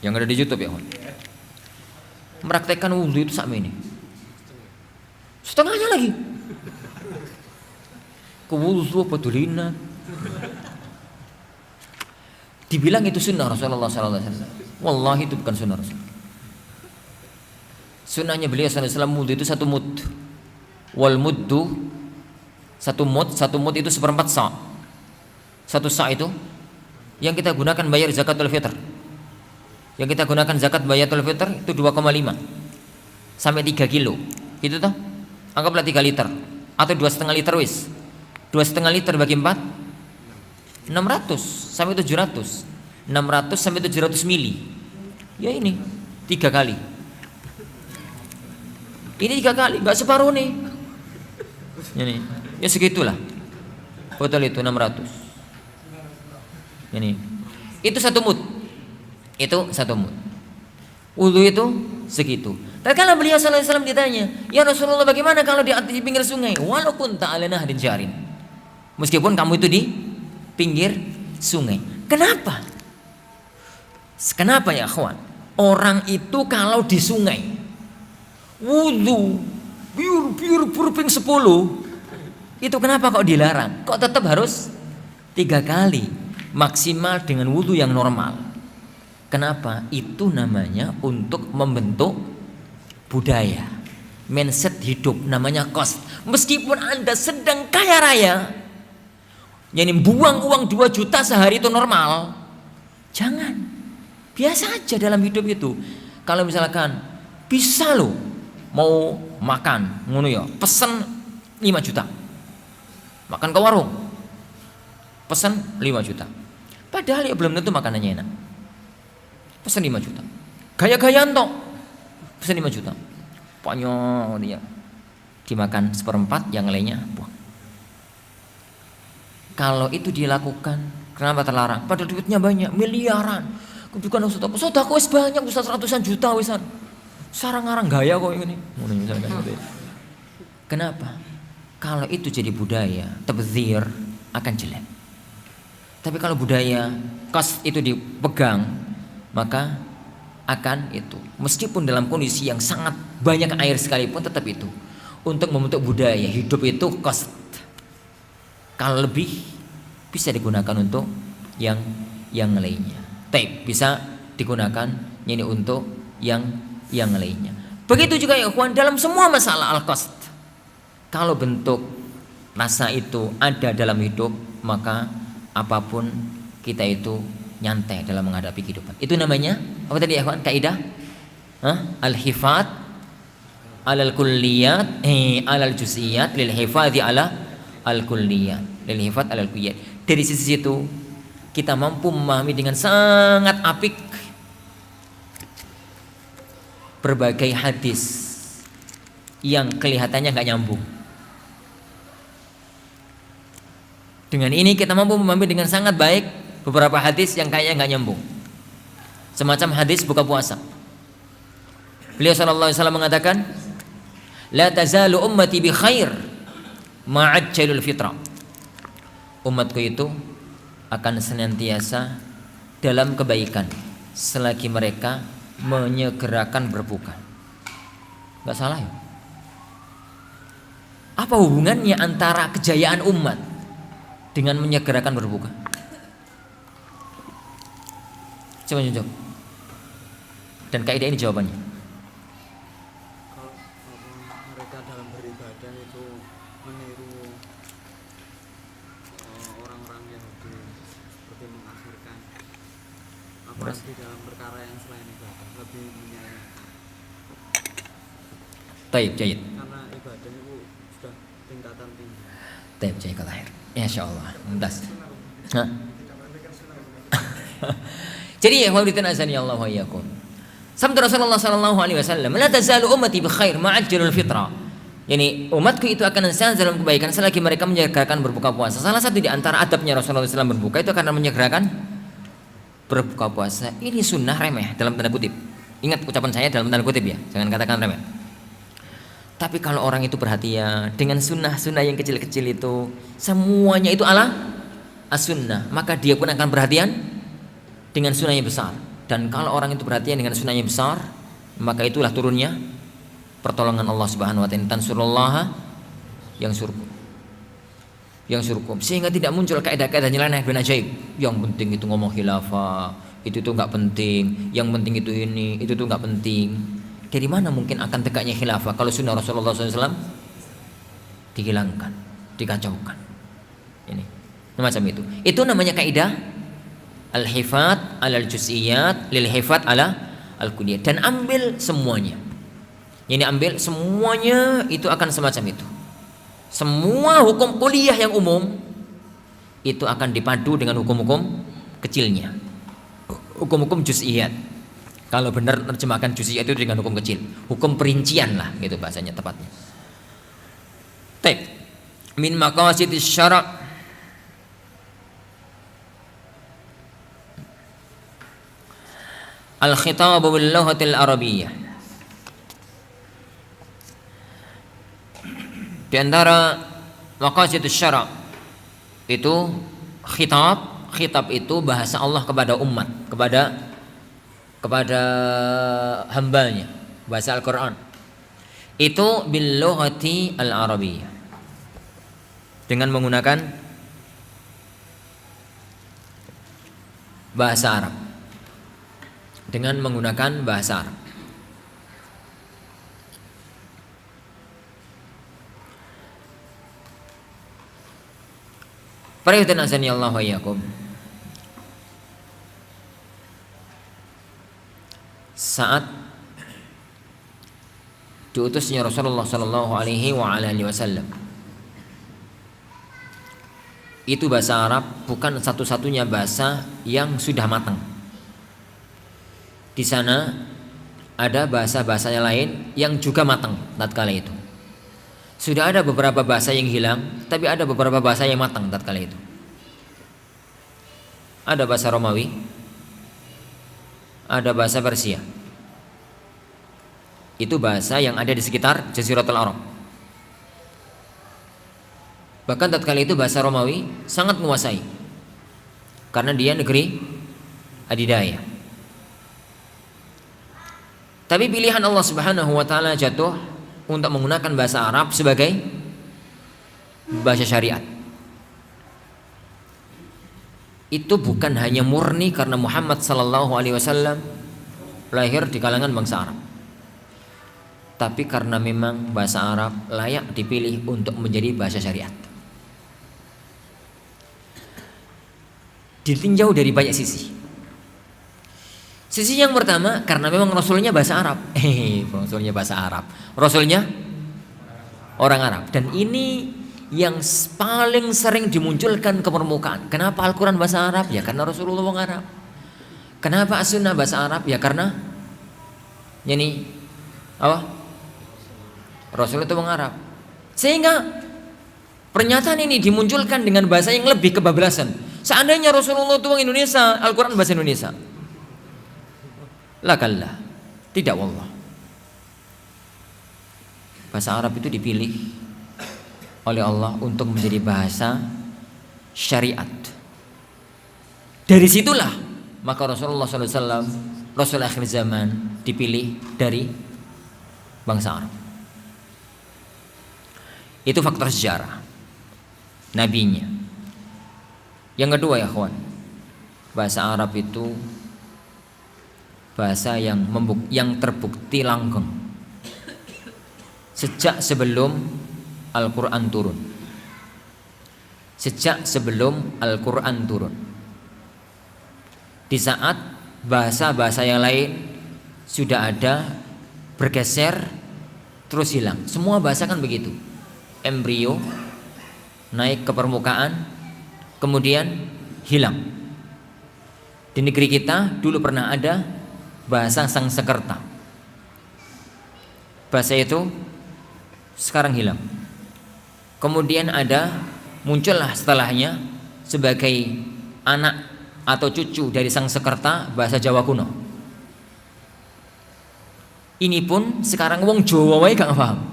ya, ikhwan, meraktekkan wudhu itu sama ini. Setengahnya lagi. Ke wudhu apa dulina? Dibilang itu sunnah Rasulullah sallallahu alaihi wasallam. Wallahi itu bukan sunnah Rasul. Sunnahnya beliau sallallahu alaihi wasallam wudhu itu satu mud. Wal muddu satu mud itu seperempat sa'. Satu sa' itu yang kita gunakan bayar zakatul fitr. Yang kita gunakan zakat bayatul fitr itu 2,5 sampai 3 kilo. Itu toh. Anggaplah 3 liter atau 2,5 liter wis. 2,5 liter bagi 4 600 sampai 700. 600 sampai 700 mili. Ya ini 3 kali. Ini 3 kali, enggak separuh nih. Ini ya segitulah. Botol itu 600. Ini. Itu satu mud. Itu satu mud. Wudu itu segitu. Tatkala beliau sallallahu alaihi wasallam ditanya, "Ya Rasulullah, bagaimana kalau di pinggir sungai? Walaupun ta'ala nahdin jarin." Meskipun kamu itu di pinggir sungai. Kenapa? Kenapa ya, akhwan? Orang itu kalau di sungai wudu biur ping 10, itu kenapa kok dilarang? Kok tetap harus 3 kali maksimal dengan wudu yang normal? Kenapa? Itu namanya untuk membentuk budaya, mindset hidup, namanya cost. Meskipun Anda sedang kaya raya, yani buang uang 2 juta sehari itu normal, jangan. Biasa aja dalam hidup itu. Kalau misalkan bisa lo mau makan ngono ya, pesen 5 juta. Makan ke warung, pesen 5 juta. Padahal ya belum tentu makanannya enak. Pesen 5 juta. Gaya-gayaan toh. Pesen 5 juta. Pokoknya dia dimakan seperempat, yang lainnya buang. Kalau itu dilakukan, kenapa terlarang? Padahal duitnya banyak, miliaran. Bukan Ustaz apa? Sudah kok banyak, Ustaz, ratusan juta wisan. Sarang ngarang gaya kok ini. Kenapa? Kalau itu jadi budaya, tabdzir akan jelek. Tapi kalau budaya cost itu dipegang, maka akan itu. Meskipun dalam kondisi yang sangat banyak air sekalipun, tetap itu. Untuk membentuk budaya hidup itu cost. Kalau lebih bisa digunakan untuk yang lainnya. Taib bisa digunakan ini untuk yang lainnya. Begitu juga ya ikhwan dalam semua masalah al-qasd. Kalau bentuk rasa itu ada dalam hidup, maka apapun kita itu nyantai dalam menghadapi kehidupan. Itu namanya apa tadi ya ikhwan? Kaidah al-hifat alal kulliyat alal juz'iyat lil hifadhi ala al kulliyat. Lil hifat alal kulliyat. Dari sisi itu kita mampu memahami dengan sangat apik berbagai hadis yang kelihatannya nggak nyambung. Dengan ini kita mampu memahami dengan sangat baik beberapa hadis yang kayaknya nggak nyambung. Semacam hadis buka puasa. Beliau sallallahu alaihi wasallam mengatakan, "La tazalu ummati bi khair ma'ajjalul fitra." Umatku itu akan senantiasa dalam kebaikan selagi mereka menyegerakan berbuka. Gak salah ya? Apa hubungannya antara kejayaan umat dengan menyegerakan berbuka? Coba jawab. Dan kaidah ini jawabannya. Kalau mereka dalam beribadah itu meniru orang-orang Yahudi seperti mengakhirkan, apalagi dalam perkara yang selain ibadah lebih menyayangkan. Taib, jayid. karena ibadah itu sudah tingkatan tinggi. Taib, jayid lahir. Insyaallah. Mumtaz. Hah? Jadi ya walidan azani Allah wa iyyakum. Sabda Rasulullah sallallahu alaihi wasallam, "La tazalu ummati bi khair ma'ajjalul fitra." Yani umatku itu akan senantiasa dalam kebaikan selagi mereka menyegerakan berbuka puasa. Salah satu di antara adabnya Rasulullah SAW berbuka itu karena menyegerakan berbuka puasa. Ini sunnah remeh dalam tanda kutip. Ingat ucapan saya dalam tanda kutip ya, jangan katakan remeh. Tapi kalau orang itu perhatian dengan sunnah-sunnah yang kecil-kecil itu, semuanya itu ala as-sunnah, maka dia pun akan perhatian dengan sunnah yang besar. Dan kalau orang itu perhatian dengan sunnah yang besar, maka itulah turunnya pertolongan Allah Subhanahu wa taala. Tansurullaha yang surkum. Yang surkum. Sehingga tidak muncul kaidah-kaidah nyeleneh bin ajaib. Yang penting itu ngomong khilafah, itu tuh enggak penting. Yang penting itu ini, itu tuh enggak penting. Dari mana mungkin akan tegaknya khilafah kalau sunnah Rasulullah SAW dihilangkan, dikacaukan. Ini macam itu. Itu namanya kaidah al-hifat alal juz'iyat lil hifat ala al-kulliyat. Dan ambil semuanya. Ini ambil semuanya itu akan semacam itu. Semua hukum kuliah yang umum itu akan dipadu dengan hukum-hukum kecilnya. Hukum-hukum juz'iyat. Kalau benar terjemahkan juz'iyat itu dengan hukum kecil, hukum perincian lah gitu bahasanya tepatnya. Baik. Min maqasidis syara' al-khitab bil lughatil arabiyyah. Di antara maqasidus syara' itu khitab itu bahasa Allah kepada umat, kepada hambanya, bahasa Al-Qur'an. Itu bil lughati al-arabiyyah. Dengan menggunakan bahasa Arab. Dengan menggunakan bahasa Arab. Perhatian azani Allah wa iyyakum. Saat diutusnya Rasulullah sallallahu alaihi wa alihi wasallam, itu bahasa Arab bukan satu-satunya bahasa yang sudah matang. Di sana ada bahasa-bahasanya lain yang juga matang tatkala itu. Sudah ada beberapa bahasa yang hilang, tapi ada beberapa bahasa yang matang tatkala itu. Ada bahasa Romawi, ada bahasa Persia. Itu bahasa yang ada di sekitar Jaziratul Arab. Bahkan tatkala itu bahasa Romawi sangat menguasai, karena dia negeri adidaya. Tapi pilihan Allah Subhanahu wa taala jatuh untuk menggunakan bahasa Arab sebagai bahasa syariat. Itu bukan hanya murni karena Muhammad sallallahu alaihi wasallam lahir di kalangan bangsa Arab, tapi karena memang bahasa Arab layak dipilih untuk menjadi bahasa syariat. Ditinjau dari banyak sisi. Sisi yang pertama karena memang Rasulnya bahasa Arab. Rasulnya bahasa Arab. Rasulnya orang Arab. Dan ini yang paling sering dimunculkan ke permukaan. Kenapa Al-Quran bahasa Arab? Ya karena Rasulullah orang Arab. Kenapa As-Sunnah bahasa Arab? Ya karena ini apa? Rasul itu orang Arab. Sehingga pernyataan ini dimunculkan dengan bahasa yang lebih kebablasan. Seandainya Rasulullah itu orang Indonesia, Al-Quran bahasa Indonesia. La kallah, tidak wallah. Bahasa Arab itu dipilih oleh Allah untuk menjadi bahasa syariat. Dari situlah maka Rasulullah SAW, Rasul akhir zaman dipilih dari bangsa Arab. Itu faktor sejarah nabinya. Yang kedua ya kawan, bahasa Arab itu bahasa yang terbukti langgeng sejak sebelum Al-Quran turun. Sejak sebelum Al-Quran turun. Di saat bahasa-bahasa yang lain sudah ada bergeser terus hilang. Semua bahasa kan begitu. Embrio naik ke permukaan, kemudian hilang. Di negeri kita dulu pernah ada bahasa Sangsekerta. Bahasa itu sekarang hilang. Kemudian muncullah setelahnya sebagai anak atau cucu dari Sangsekerta bahasa Jawa kuno. Ini pun sekarang wong Jawa wae gak paham.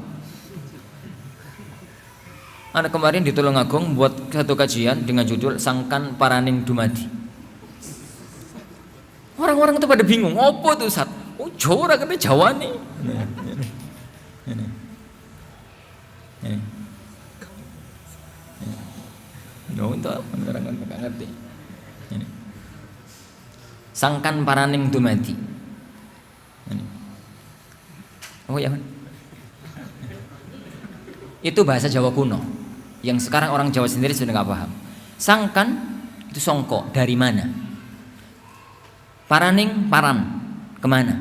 Anak kemarin di Tulungagung buat satu kajian dengan judul Sangkan Paraning Dumadi. Orang-orang itu pada bingung, apa tuh Ustaz? Oh Jawa katanya Jawa nih. Ini. No, itu orang nggak ngerti. Ini. Sangkan Paraning Dumadi. Ini. Oh ya, itu bahasa Jawa kuno yang sekarang orang Jawa sendiri sudah nggak paham. Sangkan itu songkok, dari mana? Paraning, paran, kemana?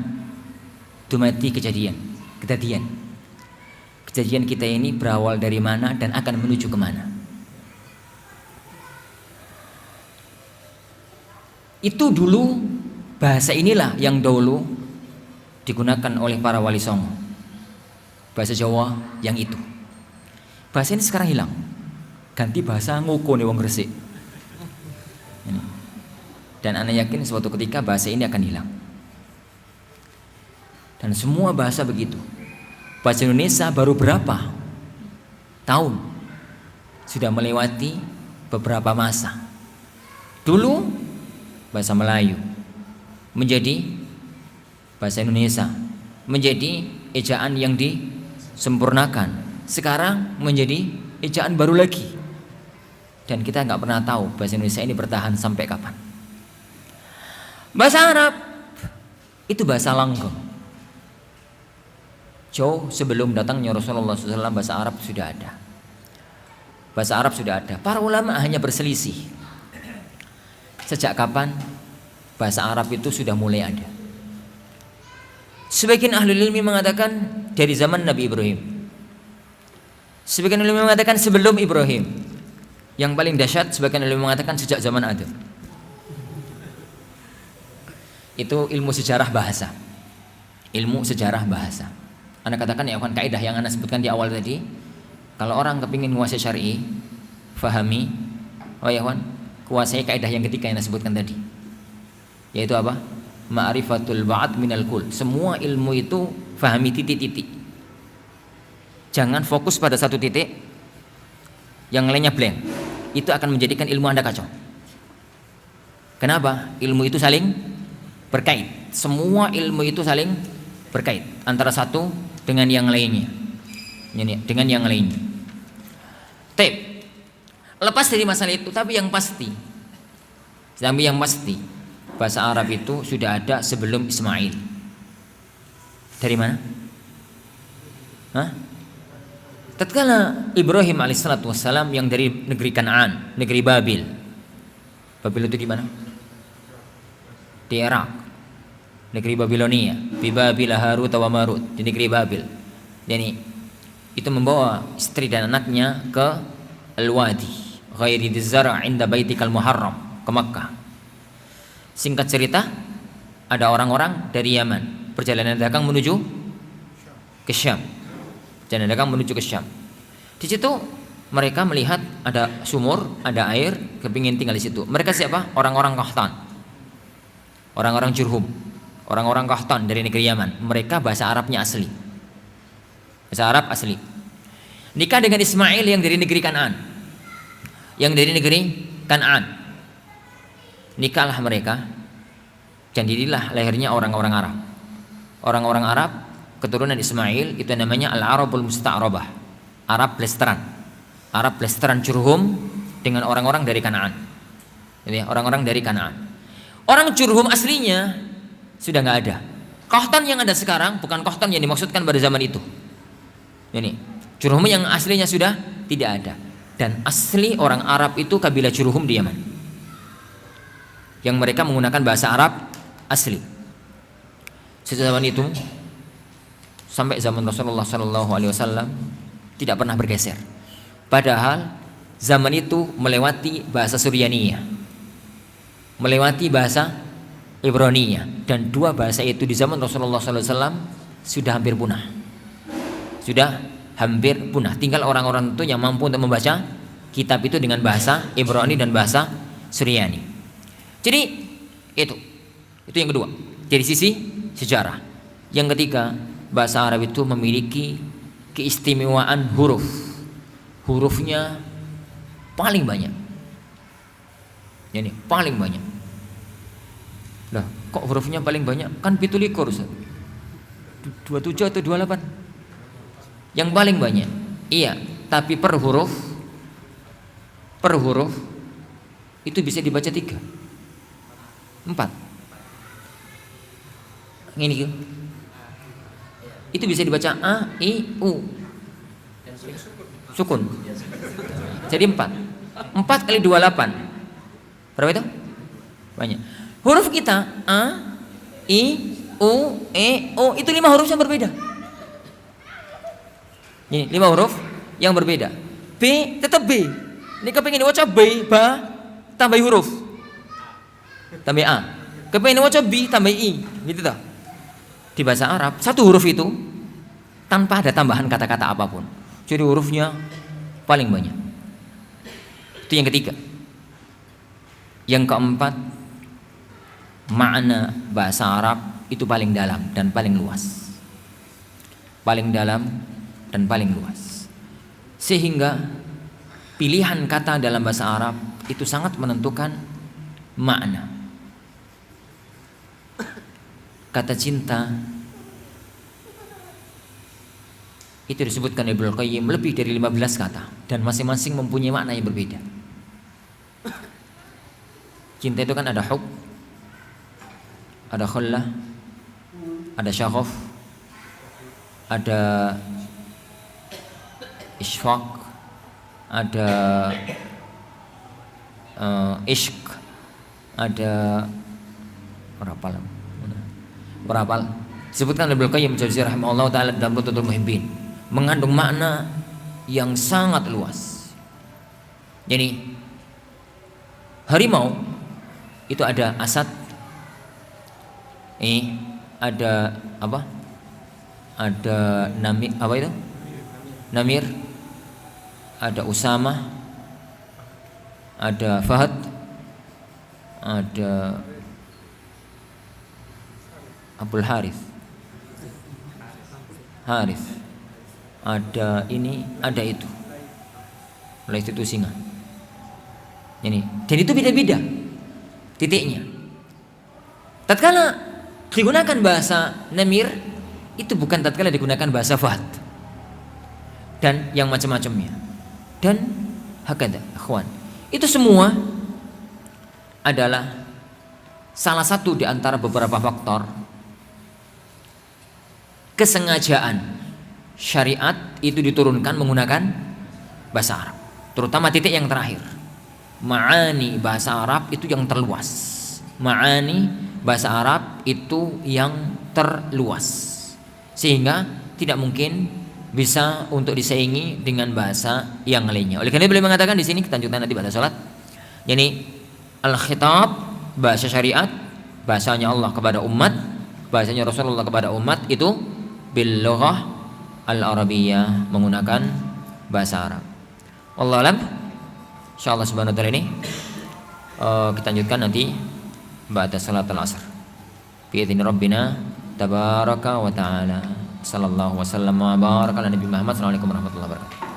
Dumadi, kejadian. Kejadian kita ini berawal dari mana dan akan menuju kemana? Itu dulu bahasa inilah yang dahulu digunakan oleh para wali songo. Bahasa Jawa yang itu. Bahasa ini sekarang hilang. Ganti bahasa ngoko nih wong Gresik. Ini. Dan ana yakin suatu ketika bahasa ini akan hilang. Dan semua bahasa begitu. Bahasa Indonesia baru berapa tahun sudah melewati beberapa masa. Dulu bahasa Melayu menjadi bahasa Indonesia, menjadi ejaan yang disempurnakan. Sekarang menjadi ejaan baru lagi. Dan kita nggak pernah tahu bahasa Indonesia ini bertahan sampai kapan. Bahasa Arab itu bahasa langgeng. Jauh sebelum datangnya Rasulullah SAW bahasa Arab sudah ada. Bahasa Arab sudah ada. Para ulama hanya berselisih. Sejak kapan bahasa Arab itu sudah mulai ada? Sebagian ahli ilmi mengatakan dari zaman Nabi Ibrahim. Sebagian ilmu mengatakan sebelum Ibrahim. Yang paling dahsyat sebagian ilmu mengatakan sejak zaman Adam. Itu ilmu sejarah bahasa. Ilmu sejarah bahasa. Anda katakan ya kan kaidah yang Anda sebutkan di awal tadi. Kalau orang kepingin menguasai syar'i, fahami, oh ya kan, kuasai kaidah yang ketiga yang Anda sebutkan tadi. Yaitu apa? Ma'rifatul ba'd minal kul. Semua ilmu itu fahami titik-titik. Jangan fokus pada satu titik, yang lainnya blank. Itu akan menjadikan ilmu Anda kacau. Kenapa? Ilmu itu saling berkait. Semua ilmu itu saling berkait antara satu dengan yang lainnya. Dengan yang lainnya. Lepas dari masalah itu, tapi yang pasti, bahasa Arab itu sudah ada sebelum Ismail. Dari mana? Tatkala Ibrahim alaihissalatu wassalam yang dari negeri Kanaan, negeri Babil. Babil itu di mana? Di Irak. Negeri Babilonia. Bi Babil Harut wa Marut, di negeri Babil. Yani itu membawa istri dan anaknya ke Al-Wadi ghairi dzar' inda baitikal muharram, ke Makkah. Singkat cerita, ada orang-orang dari Yaman perjalanan dagang menuju ke Syam. Perjalanan dagang menuju ke Syam. Di situ mereka melihat ada sumur, ada air, kepingin tinggal di situ. Mereka siapa? Orang-orang Qahtan. Orang-orang Jurhum. Orang-orang Qahtan dari negeri Yaman. Mereka bahasa Arabnya asli. Bahasa Arab asli. Nikah dengan Ismail yang dari negeri Kanaan. Yang dari negeri Kanaan. Nikahlah mereka. Dan dirilah lahirnya orang-orang Arab. Orang-orang Arab keturunan Ismail itu namanya Al-Arabul Musta'rabah. Arab Plesteran. Arab Plesteran Jurhum dengan orang-orang dari Kanaan. Jadi orang-orang dari Kanaan. Orang Jurhum aslinya sudah nggak ada. Qahtan yang ada sekarang bukan Qahtan yang dimaksudkan pada zaman itu. Ini Jurhum yang aslinya sudah tidak ada. Dan asli orang Arab itu kabilah Jurhum di Yaman, yang mereka menggunakan bahasa Arab asli. Sejak zaman itu sampai zaman Rasulullah Shallallahu Alaihi Wasallam tidak pernah bergeser. Padahal zaman itu melewati bahasa Suryaniyah, melewati bahasa Ibraniyah, dan dua bahasa itu di zaman Rasulullah Shallallahu Alaihi Wasallam sudah hampir punah. Sudah hampir punah. Tinggal orang-orang itu yang mampu untuk membaca kitab itu dengan bahasa Ibrani dan bahasa Suryani. Jadi itu yang kedua. Dari sisi sejarah. Yang ketiga, bahasa Arab itu memiliki keistimewaan huruf. Hurufnya paling banyak. Ini paling banyak. Lah, kok hurufnya paling banyak? Kan 17 Ustaz. 27 atau 28? Yang paling banyak. Iya, tapi per huruf itu bisa dibaca 3, 4. Ini gitu. Itu bisa dibaca A, I, U. Sukun. Jadi 4. 4 kali 28. Berapa itu? Banyak. Huruf kita A, I, U, E, O itu 5 huruf yang berbeda. Ini 5 huruf yang berbeda. B tetap B. Ini kepingin dibaca B, ba, tambah huruf, tambah A. Kepingin dibaca B, tambah I, gitu toh. Di bahasa Arab satu huruf itu tanpa ada tambahan kata-kata apapun. Jadi hurufnya paling banyak. Itu yang ketiga. Yang keempat, makna bahasa Arab itu paling dalam dan paling luas. Paling dalam dan paling luas. Sehingga pilihan kata dalam bahasa Arab itu sangat menentukan makna. Kata cinta itu disebutkan Ibnu Qayyim lebih dari 15 kata dan masing-masing mempunyai makna yang berbeda. Cinta itu kan ada hub, ada khullah, ada syaghaf, ada isfaq, ada ishq, ada berapal. Disebutkan Ibnu Qayyim Jauziyah rahimahullah taala dalam Raudatul Muhibbin, mengandung makna yang sangat luas. Jadi harimau itu ada asad, ada apa? Ada namir, apa itu? Namir, ada Usama, ada Fahad, ada Abdul Harith, ada ini, ada itu. Oleh itu singa. Ini, dan itu beda-beda titiknya. Tatkala digunakan bahasa namir, itu bukan tatkala digunakan bahasa Fahad dan yang macam-macamnya. Dan hakada, akhwan. Itu semua adalah salah satu di antara beberapa faktor kesengajaan syariat itu diturunkan menggunakan bahasa Arab, terutama titik yang terakhir. Ma'ani bahasa Arab itu yang terluas. Ma'ani bahasa Arab itu yang terluas, sehingga tidak mungkin bisa untuk disaingi dengan bahasa yang lainnya. Oleh karena itu beliau mengatakan di sini, kita lanjutkan nanti pada salat. Yani al-khitab, bahasa syariat, bahasanya Allah kepada umat, bahasanya Rasulullah kepada umat itu bil lughah al-arabiyyah, menggunakan bahasa Arab. Wallahu a'lam. Insyaallah subhanahu wa ta'ala ini kita lanjutkan nanti ba'da salatul asr. Bi idzni rabbina tabaraka wa ta'ala. Sallallahu wasallam wa baraka ala nabi Muhammad. Assalamualaikum warahmatullahi wabarakatuh.